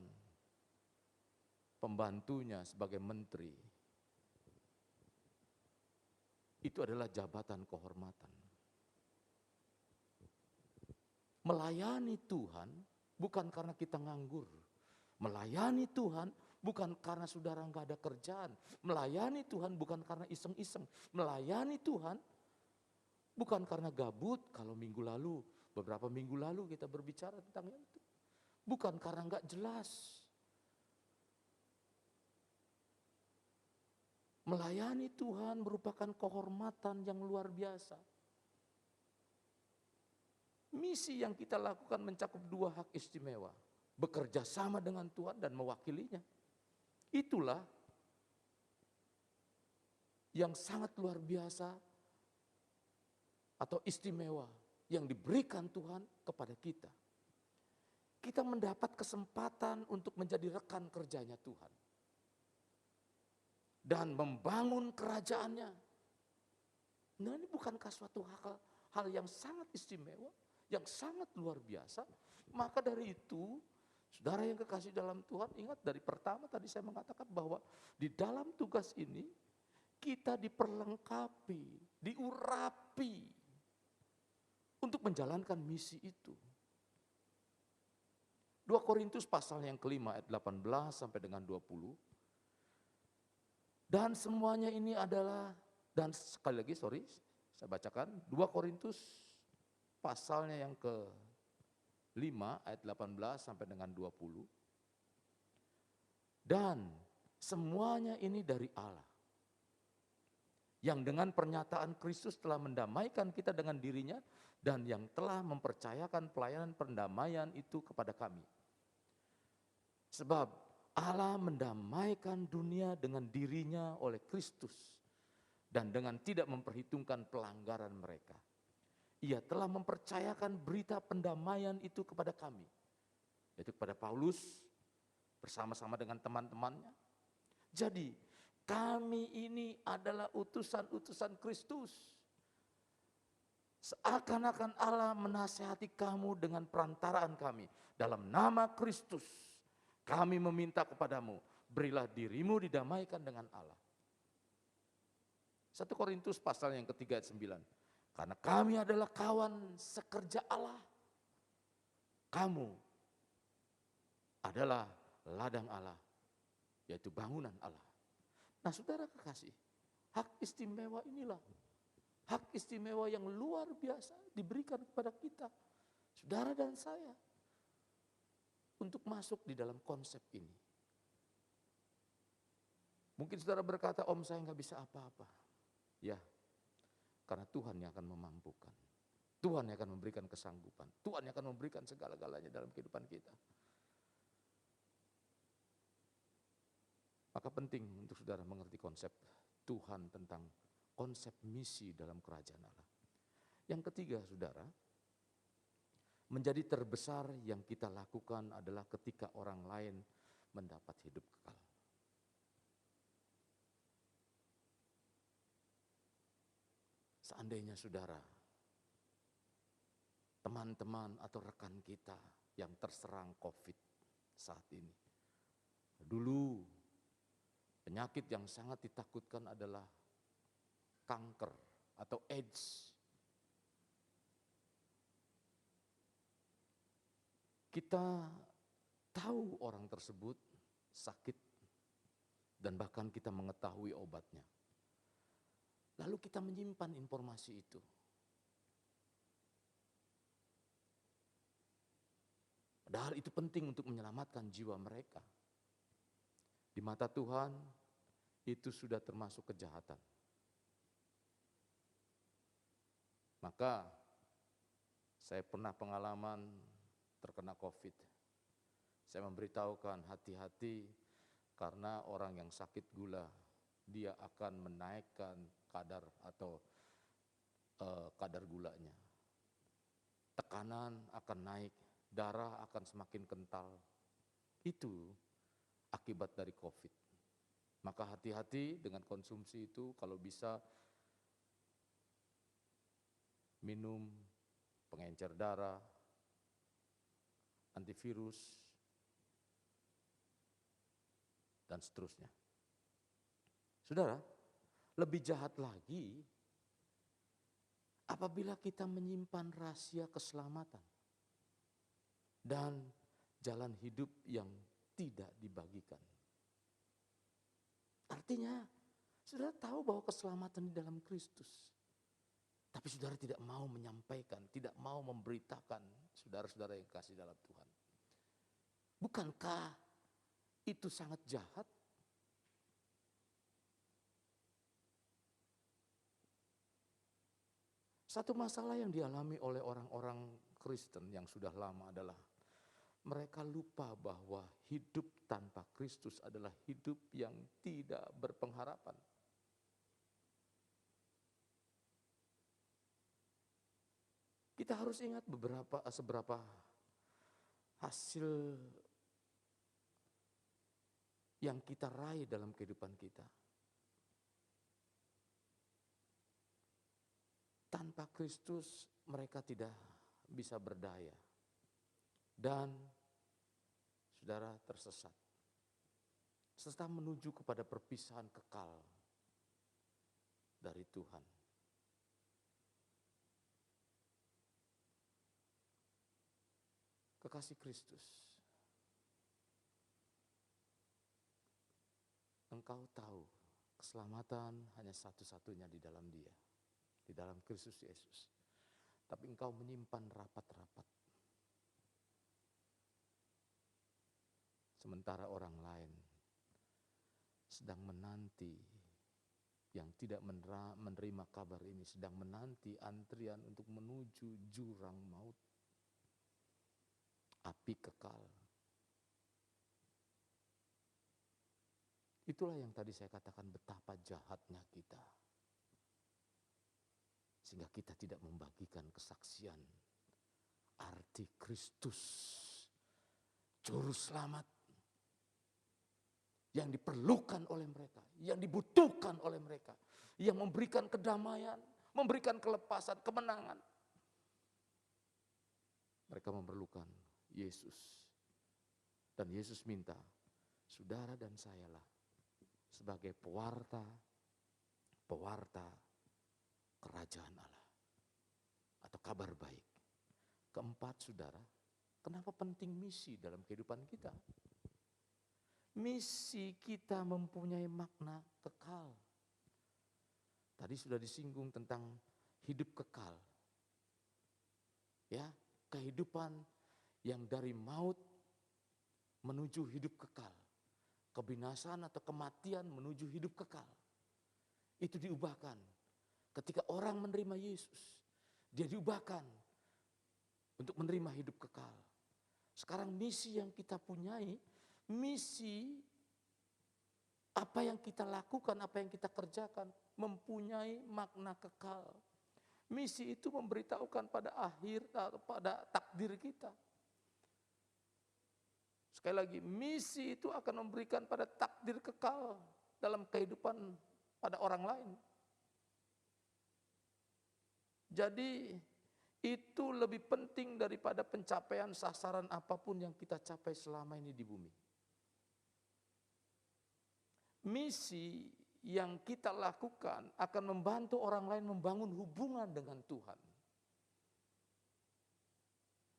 pembantunya sebagai menteri, itu adalah jabatan kehormatan. Melayani Tuhan bukan karena kita nganggur. Melayani Tuhan bukan karena saudara nggak ada kerjaan. Melayani Tuhan bukan karena iseng-iseng. Melayani Tuhan bukan karena gabut. Kalau beberapa minggu lalu kita berbicara tentang itu. Bukan karena nggak jelas. Melayani Tuhan merupakan kehormatan yang luar biasa. Misi yang kita lakukan mencakup 2 hak istimewa. Bekerja sama dengan Tuhan dan mewakilinya. Itulah yang sangat luar biasa atau istimewa yang diberikan Tuhan kepada kita. Kita mendapat kesempatan untuk menjadi rekan kerjanya Tuhan. Dan membangun kerajaannya. Nah, ini bukankah suatu hal yang sangat istimewa, yang sangat luar biasa? Maka dari itu, saudara yang kekasih dalam Tuhan, ingat dari pertama tadi saya mengatakan bahwa di dalam tugas ini, kita diperlengkapi, diurapi untuk menjalankan misi itu. 2 Korintus pasal yang kelima ayat 18 sampai dengan 20. Dan semuanya ini adalah, dan sekali lagi saya bacakan 2 Korintus pasalnya yang ke-5 ayat 18 sampai dengan 20. Dan semuanya ini dari Allah. Yang dengan pernyataan Kristus telah mendamaikan kita dengan dirinya dan yang telah mempercayakan pelayanan pendamaian itu kepada kami. Sebab Allah mendamaikan dunia dengan dirinya oleh Kristus dan dengan tidak memperhitungkan pelanggaran mereka. Ia telah mempercayakan berita pendamaian itu kepada kami, yaitu kepada Paulus bersama-sama dengan teman-temannya. Jadi kami ini adalah utusan-utusan Kristus. Seakan-akan Allah menasihati kamu dengan perantaraan kami. Dalam nama Kristus, kami meminta kepadamu, berilah dirimu didamaikan dengan Allah. 1 Korintus pasal yang ketiga ayat 9. Karena kami adalah kawan sekerja Allah. Kamu adalah ladang Allah, yaitu bangunan Allah. Nah, saudara kekasih, hak istimewa inilah. Hak istimewa yang luar biasa diberikan kepada kita, saudara dan saya, untuk masuk di dalam konsep ini. Mungkin saudara berkata, Om saya nggak bisa apa-apa. Ya, karena Tuhan yang akan memampukan. Tuhan yang akan memberikan kesanggupan. Tuhan yang akan memberikan segala-galanya dalam kehidupan kita. Maka penting untuk saudara mengerti konsep Tuhan tentang konsep misi dalam kerajaan Allah. Yang ketiga, saudara, menjadi terbesar yang kita lakukan adalah ketika orang lain mendapat hidup kekal. Seandainya saudara, teman-teman atau rekan kita yang terserang COVID saat ini. Dulu penyakit yang sangat ditakutkan adalah kanker atau AIDS. Kita tahu orang tersebut sakit dan bahkan kita mengetahui obatnya. Lalu kita menyimpan informasi itu. Padahal itu penting untuk menyelamatkan jiwa mereka. Di mata Tuhan itu sudah termasuk kejahatan. Maka saya pernah pengalaman terkena COVID. Saya memberitahukan hati-hati karena orang yang sakit gula, dia akan menaikkan kadar atau kadar gulanya. Tekanan akan naik, darah akan semakin kental. Itu akibat dari COVID. Maka hati-hati dengan konsumsi itu, kalau bisa minum pengencer darah, antivirus, dan seterusnya. Saudara, lebih jahat lagi apabila kita menyimpan rahasia keselamatan dan jalan hidup yang tidak dibagikan. Artinya, saudara tahu bahwa keselamatan di dalam Kristus. Tapi saudara tidak mau menyampaikan, tidak mau memberitakan saudara-saudara yang kasih dalam Tuhan. Bukankah itu sangat jahat? Satu masalah yang dialami oleh orang-orang Kristen yang sudah lama adalah mereka lupa bahwa hidup tanpa Kristus adalah hidup yang tidak berpengharapan. Kita harus ingat seberapa hasil yang kita raih dalam kehidupan kita. Tanpa Kristus mereka tidak bisa berdaya. Dan saudara tersesat. Serta menuju kepada perpisahan kekal dari Tuhan. Kekasih Kristus, engkau tahu keselamatan hanya satu-satunya di dalam Dia, di dalam Kristus Yesus. Tapi engkau menyimpan rapat-rapat. Sementara orang lain sedang menanti, yang tidak menerima kabar ini sedang menanti antrian untuk menuju jurang maut. Api kekal. Itulah yang tadi saya katakan betapa jahatnya kita. Sehingga kita tidak membagikan kesaksian arti Kristus, juru selamat yang diperlukan oleh mereka, yang dibutuhkan oleh mereka, yang memberikan kedamaian, memberikan kelepasan, kemenangan. Mereka memerlukan Yesus. Dan Yesus minta, saudara dan sayalah sebagai pewarta kerajaan Allah atau kabar baik. Keempat, saudara, kenapa penting misi dalam kehidupan kita? Misi kita mempunyai makna kekal. Tadi sudah disinggung tentang hidup kekal. Ya, kehidupan yang dari maut menuju hidup kekal. Kebinasaan atau kematian menuju hidup kekal. Itu diubahkan. Ketika orang menerima Yesus, dia diubahkan untuk menerima hidup kekal. Sekarang misi yang kita punyai, misi apa yang kita lakukan, apa yang kita kerjakan, mempunyai makna kekal. Misi itu memberitahukan pada pada takdir kita. Sekali lagi, misi itu akan memberikan pada takdir kekal dalam kehidupan pada orang lain. Jadi itu lebih penting daripada pencapaian sasaran apapun yang kita capai selama ini di bumi. Misi yang kita lakukan akan membantu orang lain membangun hubungan dengan Tuhan.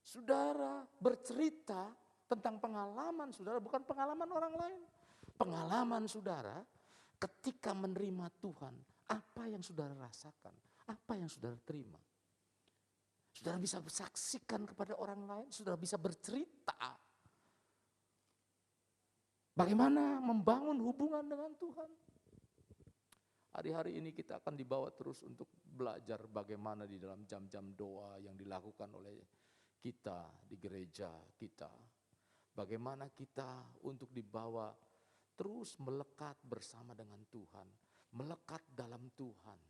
Saudara bercerita tentang pengalaman saudara, bukan pengalaman orang lain. Pengalaman saudara ketika menerima Tuhan, apa yang saudara rasakan, apa yang saudara terima. Saudara bisa saksikan kepada orang lain, saudara bisa bercerita. Bagaimana membangun hubungan dengan Tuhan. Hari-hari ini kita akan dibawa terus untuk belajar bagaimana di dalam jam-jam doa yang dilakukan oleh kita di gereja kita. Bagaimana kita untuk dibawa terus melekat bersama dengan Tuhan. Melekat dalam Tuhan.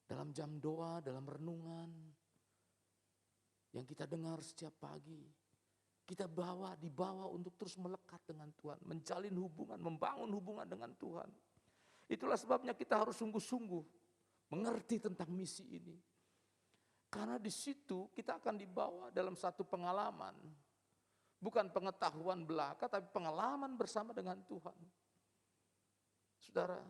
Dalam jam doa, dalam renungan. yang kita dengar setiap pagi, kita dibawa untuk terus melekat dengan Tuhan, menjalin hubungan, membangun hubungan dengan Tuhan. Itulah sebabnya kita harus sungguh-sungguh mengerti tentang misi ini. Karena di situ kita akan dibawa dalam satu pengalaman. Bukan pengetahuan belaka, tapi pengalaman bersama dengan Tuhan. Saudara,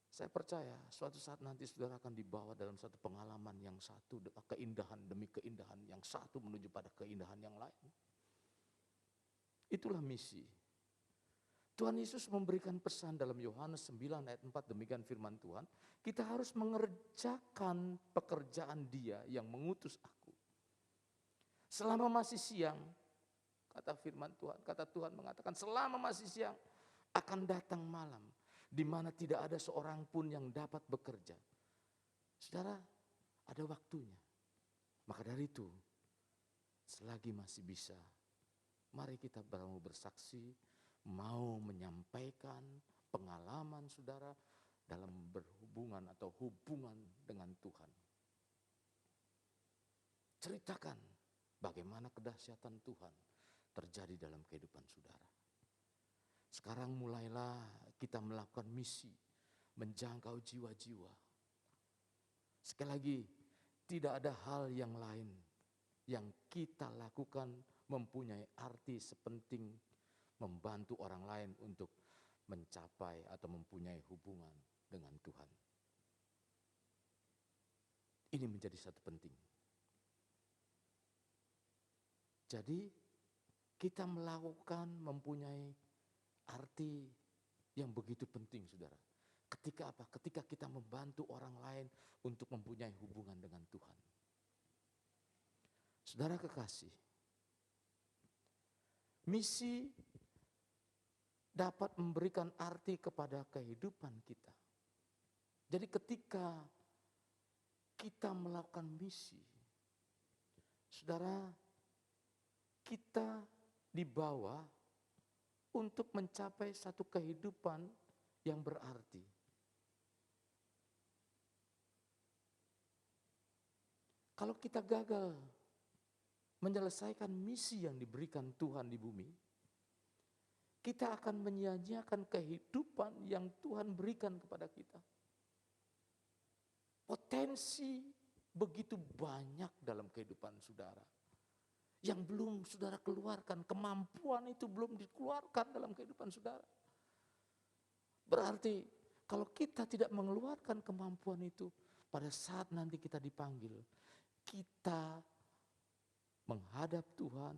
saya percaya suatu saat nanti saudara akan dibawa dalam satu pengalaman yang satu, keindahan demi keindahan, yang satu menuju pada keindahan yang lain. Itulah misi. Tuhan Yesus memberikan pesan dalam Yohanes 9 ayat 4, demikian firman Tuhan, kita harus mengerjakan pekerjaan Dia yang mengutus aku. Selama masih siang, kata firman Tuhan, kata Tuhan mengatakan selama masih siang akan datang malam di mana tidak ada seorang pun yang dapat bekerja. Saudara, ada waktunya. Maka dari itu, selagi masih bisa, mari kita mau bersaksi, mau menyampaikan pengalaman saudara dalam berhubungan atau hubungan dengan Tuhan. Ceritakan bagaimana kedahsyatan Tuhan terjadi dalam kehidupan saudara. Sekarang mulailah kita melakukan misi, menjangkau jiwa-jiwa. Sekali lagi, tidak ada hal yang lain yang kita lakukan mempunyai arti sepenting membantu orang lain untuk mencapai atau mempunyai hubungan dengan Tuhan. Ini menjadi satu penting. Jadi kita melakukan mempunyai arti yang begitu penting, saudara. Ketika apa? Ketika kita membantu orang lain untuk mempunyai hubungan dengan Tuhan. Saudara kekasih, misi dapat memberikan arti kepada kehidupan kita. Jadi ketika kita melakukan misi, saudara, kita dibawa untuk mencapai satu kehidupan yang berarti. Kalau kita gagal menyelesaikan misi yang diberikan Tuhan di bumi, kita akan menyia-nyiakan kehidupan yang Tuhan berikan kepada kita. Potensi begitu banyak dalam kehidupan saudara. Yang belum saudara keluarkan, kemampuan itu belum dikeluarkan dalam kehidupan saudara. Berarti kalau kita tidak mengeluarkan kemampuan itu, pada saat nanti kita dipanggil, kita menghadap Tuhan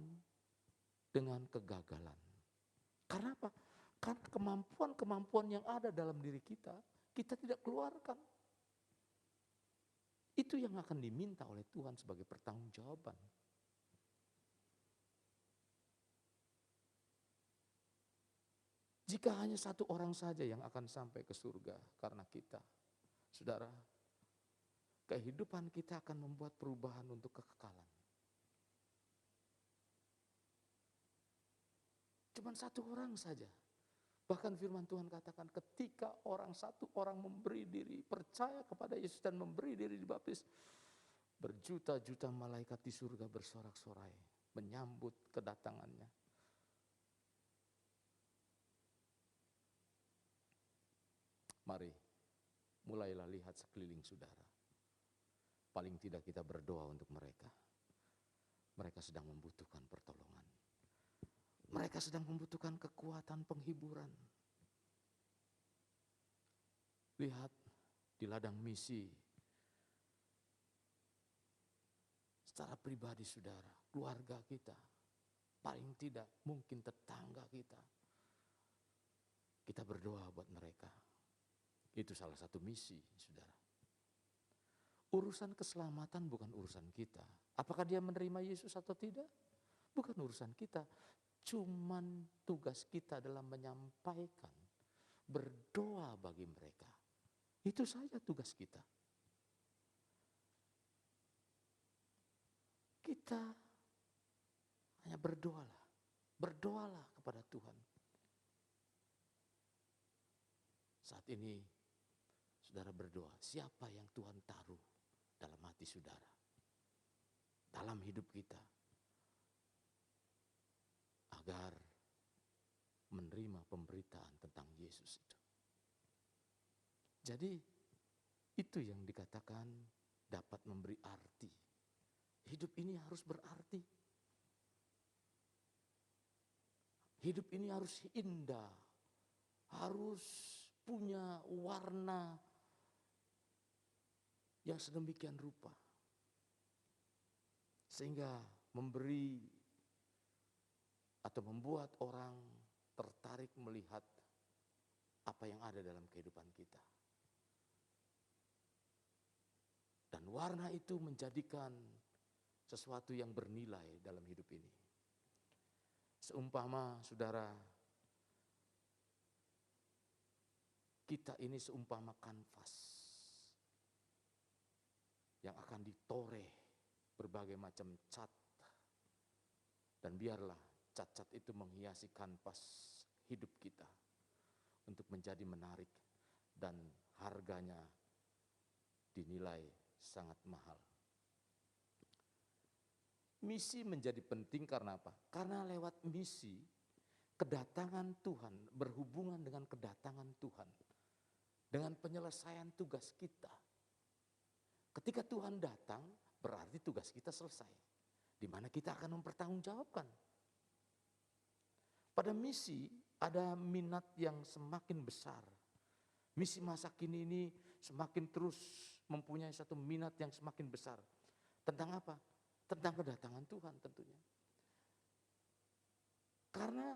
dengan kegagalan. Karena apa? Karena kemampuan-kemampuan yang ada dalam diri kita, kita tidak keluarkan. Itu yang akan diminta oleh Tuhan sebagai pertanggungjawaban. Jika hanya satu orang saja yang akan sampai ke surga karena kita, saudara, kehidupan kita akan membuat perubahan untuk kekekalan. Cuman satu orang saja. Bahkan firman Tuhan katakan ketika satu orang memberi diri, percaya kepada Yesus dan memberi diri dibaptis, berjuta-juta malaikat di surga bersorak-sorai menyambut kedatangannya. Mari, mulailah lihat sekeliling saudara. Paling tidak kita berdoa untuk mereka. Mereka sedang membutuhkan pertolongan. Mereka sedang membutuhkan kekuatan penghiburan. Lihat di ladang misi. Secara pribadi saudara, keluarga kita. Paling tidak mungkin tetangga kita. Kita berdoa buat mereka. Itu salah satu misi saudara. Urusan keselamatan bukan urusan kita. Apakah dia menerima Yesus atau tidak? Bukan urusan kita. Cuman tugas kita dalam menyampaikan, berdoa bagi mereka. Itu saja tugas kita. Kita hanya berdoalah. Berdoalah kepada Tuhan. Saat ini saudara berdoa, siapa yang Tuhan taruh dalam hati saudara dalam hidup kita agar menerima pemberitaan tentang Yesus itu. Jadi itu yang dikatakan dapat memberi arti. Hidup ini harus berarti. Hidup ini harus indah, harus punya warna yang sedemikian rupa. Sehingga memberi atau membuat orang tertarik melihat apa yang ada dalam kehidupan kita. Dan warna itu menjadikan sesuatu yang bernilai dalam hidup ini. Seumpama saudara, kita ini seumpama kanvas yang akan ditoreh berbagai macam cat. Dan biarlah cat-cat itu menghiasi kanvas hidup kita untuk menjadi menarik dan harganya dinilai sangat mahal. Misi menjadi penting karena apa? Karena lewat misi, kedatangan Tuhan, berhubungan dengan kedatangan Tuhan, dengan penyelesaian tugas kita. Ketika Tuhan datang, berarti tugas kita selesai. Di mana kita akan mempertanggungjawabkan. Pada misi ada minat yang semakin besar. Misi masa kini ini semakin terus mempunyai satu minat yang semakin besar. Tentang apa? Tentang kedatangan Tuhan tentunya. Karena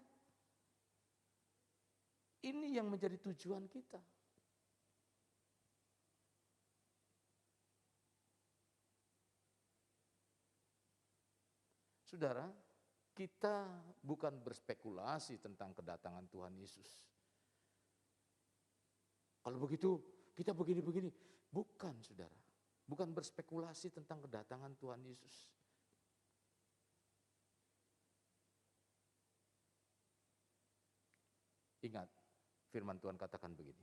ini yang menjadi tujuan kita. Saudara, kita bukan berspekulasi tentang kedatangan Tuhan Yesus. Kalau begitu, kita begini-begini. Bukan, saudara. Bukan berspekulasi tentang kedatangan Tuhan Yesus. Ingat, firman Tuhan katakan begini.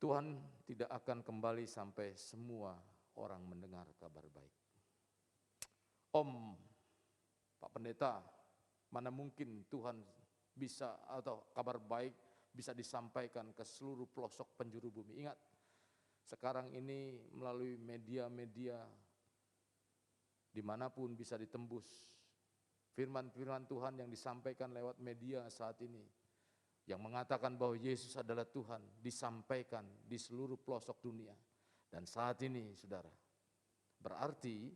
Tuhan tidak akan kembali sampai semua orang mendengar kabar baik. Om, Pak Pendeta, mana mungkin Tuhan bisa atau kabar baik bisa disampaikan ke seluruh pelosok penjuru bumi. Ingat, sekarang ini melalui media-media dimanapun bisa ditembus. Firman-firman Tuhan yang disampaikan lewat media saat ini, yang mengatakan bahwa Yesus adalah Tuhan, disampaikan di seluruh pelosok dunia. Dan saat ini, saudara, berarti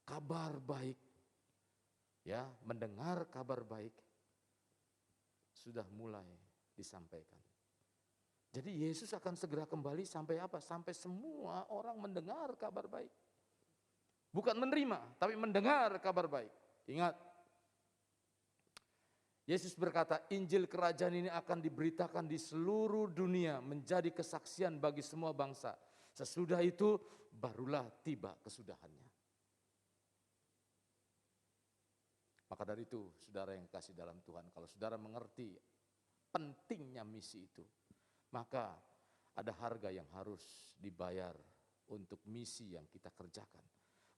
kabar baik, ya, mendengar kabar baik sudah mulai disampaikan. Jadi Yesus akan segera kembali sampai apa? Sampai semua orang mendengar kabar baik. Bukan menerima, tapi mendengar kabar baik. Ingat, Yesus berkata, Injil kerajaan ini akan diberitakan di seluruh dunia menjadi kesaksian bagi semua bangsa. Sesudah itu barulah tiba kesudahannya. Maka dari itu, saudara yang kasih dalam Tuhan, kalau saudara mengerti pentingnya misi itu, maka ada harga yang harus dibayar untuk misi yang kita kerjakan,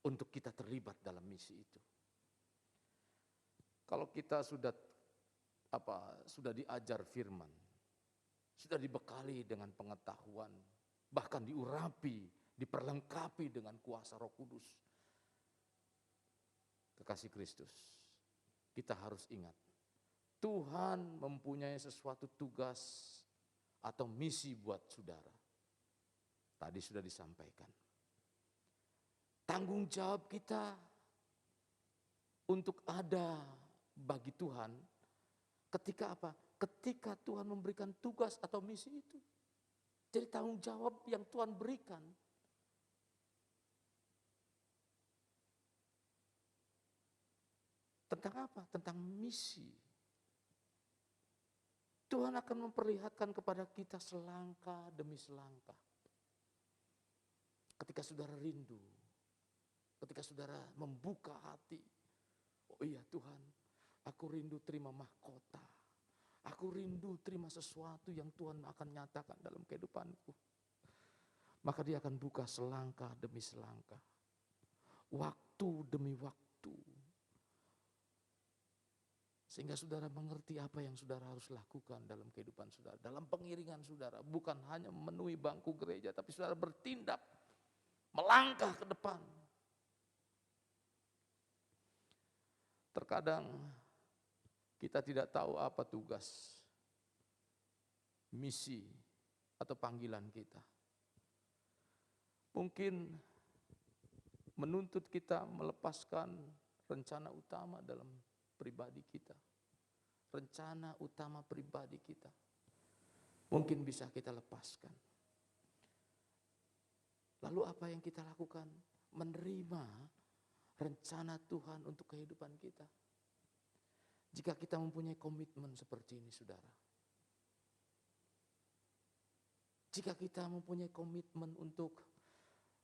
untuk kita terlibat dalam misi itu. Kalau kita sudah diajar firman, sudah dibekali dengan pengetahuan, bahkan diurapi, diperlengkapi dengan kuasa Roh Kudus, kekasih Kristus, kita harus ingat, Tuhan mempunyai sesuatu tugas atau misi buat saudara. Tadi sudah disampaikan. Tanggung jawab kita untuk ada bagi Tuhan ketika apa? Ketika Tuhan memberikan tugas atau misi itu. Jadi tanggung jawab yang Tuhan berikan. Tentang apa? Tentang misi. Tuhan akan memperlihatkan kepada kita selangkah demi selangkah. Ketika saudara rindu, ketika saudara membuka hati, oh iya Tuhan, aku rindu terima mahkota. Aku rindu terima sesuatu yang Tuhan akan nyatakan dalam kehidupanku. maka dia akan buka selangkah demi selangkah, waktu demi waktu. Sehingga saudara mengerti apa yang saudara harus lakukan dalam kehidupan saudara, dalam pengiringan saudara. Bukan hanya memenuhi bangku gereja, tapi saudara bertindak, melangkah ke depan. Terkadang kita tidak tahu apa tugas, misi, atau panggilan kita. Mungkin menuntut kita melepaskan rencana utama dalam pribadi kita. Rencana utama pribadi kita. Mungkin bisa kita lepaskan. Lalu apa yang kita lakukan? Menerima rencana Tuhan untuk kehidupan kita. Jika kita mempunyai komitmen seperti ini, saudara. Jika kita mempunyai komitmen untuk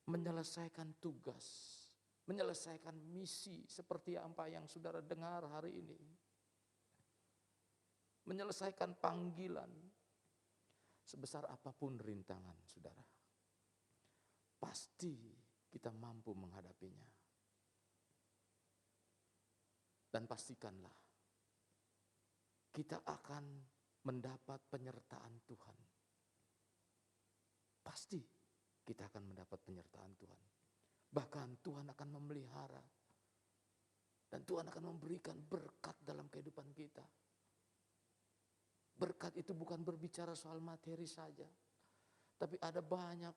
menyelesaikan tugas, menyelesaikan misi seperti apa yang saudara dengar hari ini. Menyelesaikan panggilan, sebesar apapun rintangan saudara, pasti kita mampu menghadapinya. Dan pastikanlah, kita akan mendapat penyertaan Tuhan. Pasti kita akan mendapat penyertaan Tuhan. Bahkan Tuhan akan memelihara. Dan Tuhan akan memberikan berkat dalam kehidupan kita. Berkat itu bukan berbicara soal materi saja. Tapi ada banyak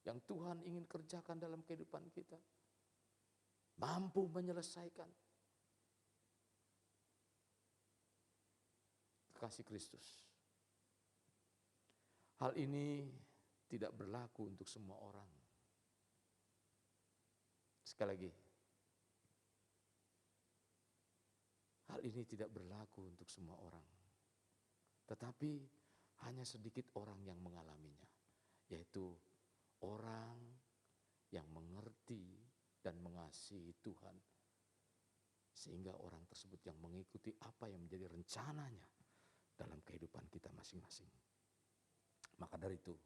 yang Tuhan ingin kerjakan dalam kehidupan kita. Mampu menyelesaikan. Kekasih Kristus. Hal ini tidak berlaku untuk semua orang. Sekali lagi, hal ini tidak berlaku untuk semua orang. Tetapi hanya sedikit orang yang mengalaminya, yaitu orang yang mengerti dan mengasihi Tuhan. Sehingga orang tersebut yang mengikuti apa yang menjadi rencananya dalam kehidupan kita masing-masing. Maka dari itu,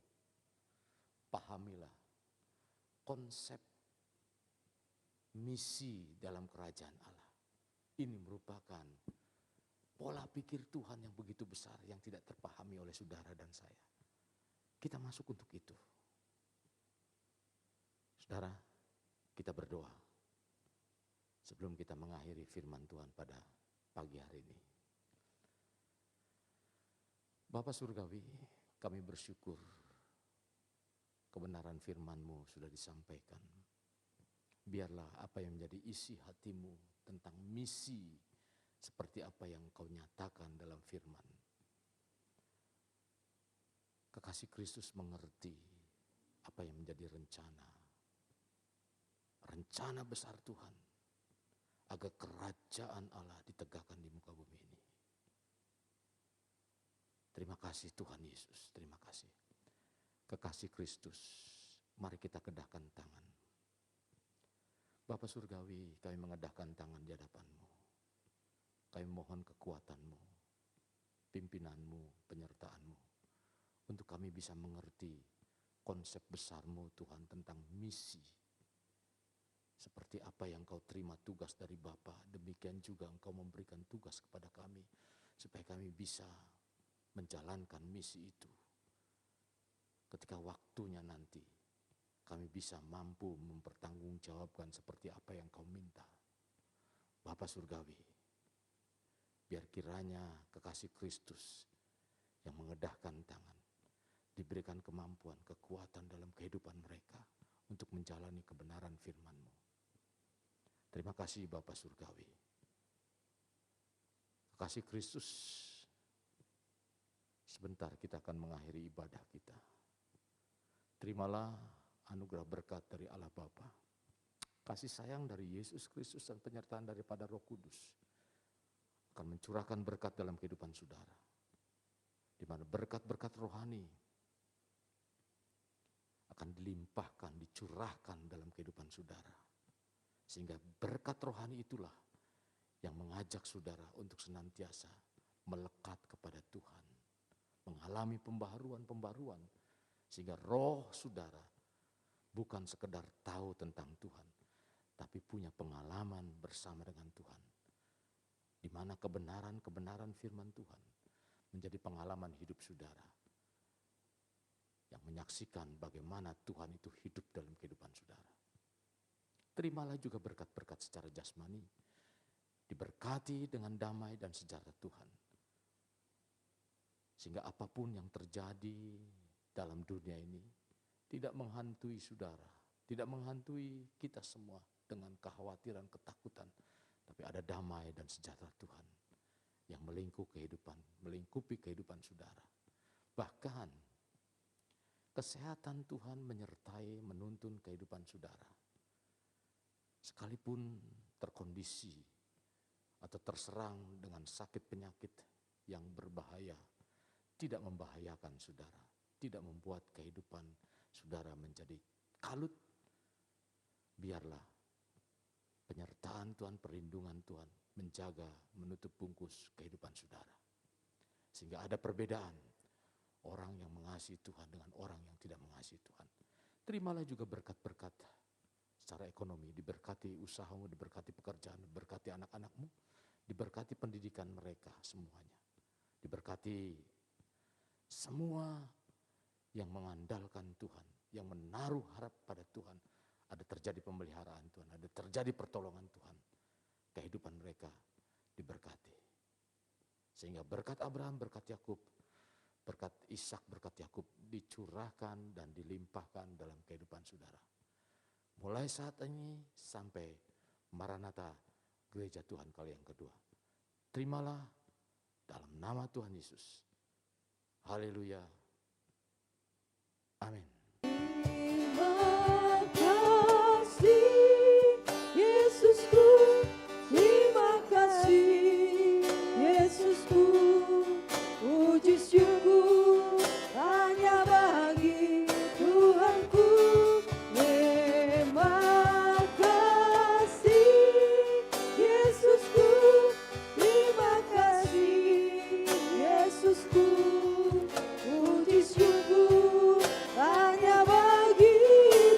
pahamilah konsep misi dalam kerajaan Allah. Ini merupakan pola pikir Tuhan yang begitu besar yang tidak terpahami oleh saudara dan saya. Kita masuk untuk itu. Saudara, kita berdoa sebelum kita mengakhiri firman Tuhan pada pagi hari ini. Bapa Surgawi, kami bersyukur kebenaran firman-Mu sudah disampaikan. Biarlah apa yang menjadi isi hatimu tentang misi seperti apa yang Kau nyatakan dalam firman. Kekasih Kristus mengerti apa yang menjadi rencana besar Tuhan agar kerajaan Allah ditegakkan di muka bumi ini. Terima kasih Tuhan Yesus, terima kasih. Kekasih Kristus, mari kita kedahkan tangan. Bapa Surgawi, kami mengedahkan tangan di hadapan-Mu. Kami mohon kekuatan-Mu, pimpinanmu, penyertaan-Mu, untuk kami bisa mengerti konsep besar-Mu Tuhan tentang misi. Seperti apa yang Kau terima tugas dari Bapa, demikian juga Engkau memberikan tugas kepada kami, supaya kami bisa menjalankan misi itu. Ketika waktunya nanti, kami bisa mampu mempertanggungjawabkan seperti apa yang Kau minta. Bapa Surgawi, biar kiranya kekasih Kristus yang mengedahkan tangan, diberikan kemampuan, kekuatan dalam kehidupan mereka untuk menjalani kebenaran firman-Mu. Terima kasih Bapa Surgawi. Kekasih Kristus, sebentar kita akan mengakhiri ibadah kita. Terimalah anugerah berkat dari Allah Bapa, kasih sayang dari Yesus Kristus dan penyertaan daripada Roh Kudus akan mencurahkan berkat dalam kehidupan saudara. Di mana berkat-berkat rohani akan dilimpahkan, dicurahkan dalam kehidupan saudara. Sehingga berkat rohani itulah yang mengajak saudara untuk senantiasa melekat kepada Tuhan. Mengalami pembaharuan-pembaharuan. Sehingga roh saudara bukan sekedar tahu tentang Tuhan, tapi punya pengalaman bersama dengan Tuhan. Di mana kebenaran firman Tuhan menjadi pengalaman hidup saudara. Yang menyaksikan bagaimana Tuhan itu hidup dalam kehidupan saudara. Terimalah juga berkat-berkat secara jasmani. Diberkati dengan damai dan sejahtera Tuhan. Sehingga apapun yang terjadi dalam dunia ini tidak menghantui saudara, tidak menghantui kita semua dengan kekhawatiran, ketakutan. Tapi ada damai dan sejahtera Tuhan yang melingkupi kehidupan saudara. Bahkan kesehatan Tuhan menyertai menuntun kehidupan saudara. Sekalipun terkondisi atau terserang dengan sakit penyakit yang berbahaya, tidak membahayakan saudara, tidak membuat kehidupan saudara menjadi kalut. Biarlah penyertaan Tuhan, perlindungan Tuhan menjaga, menutup bungkus kehidupan saudara. Sehingga ada perbedaan orang yang mengasihi Tuhan dengan orang yang tidak mengasihi Tuhan. Terimalah juga berkat-berkat secara ekonomi, diberkati usahamu, diberkati pekerjaan, diberkati anak-anakmu, diberkati pendidikan mereka semuanya. Diberkati semua yang mengandalkan Tuhan, yang menaruh harap pada Tuhan. Ada terjadi pemeliharaan Tuhan, ada terjadi pertolongan Tuhan. Kehidupan mereka diberkati. Sehingga berkat Abraham, berkat Yakub, berkat Ishak, berkat Yakub dicurahkan dan dilimpahkan dalam kehidupan saudara. Mulai saat ini sampai Maranatha gereja Tuhan kali yang kedua. Terimalah dalam nama Tuhan Yesus. Haleluya. Amin. Terima kasih Yesusku, terima kasih Yesusku, puji syukur hanya bagi Tuhanku. Terima kasih Yesusku, terima kasih Yesusku, puji syukur hanya bagi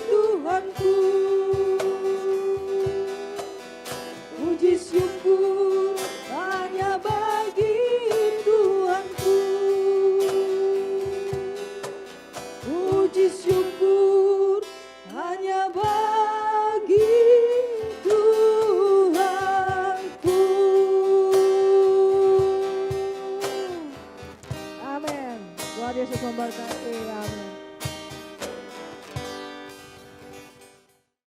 Tuhanku. Puji syukur hanya bagi Tuhanku. Puji syukur hanya bagi Tuhanku. Amin. Tuhan Yesus memberkati. Amin.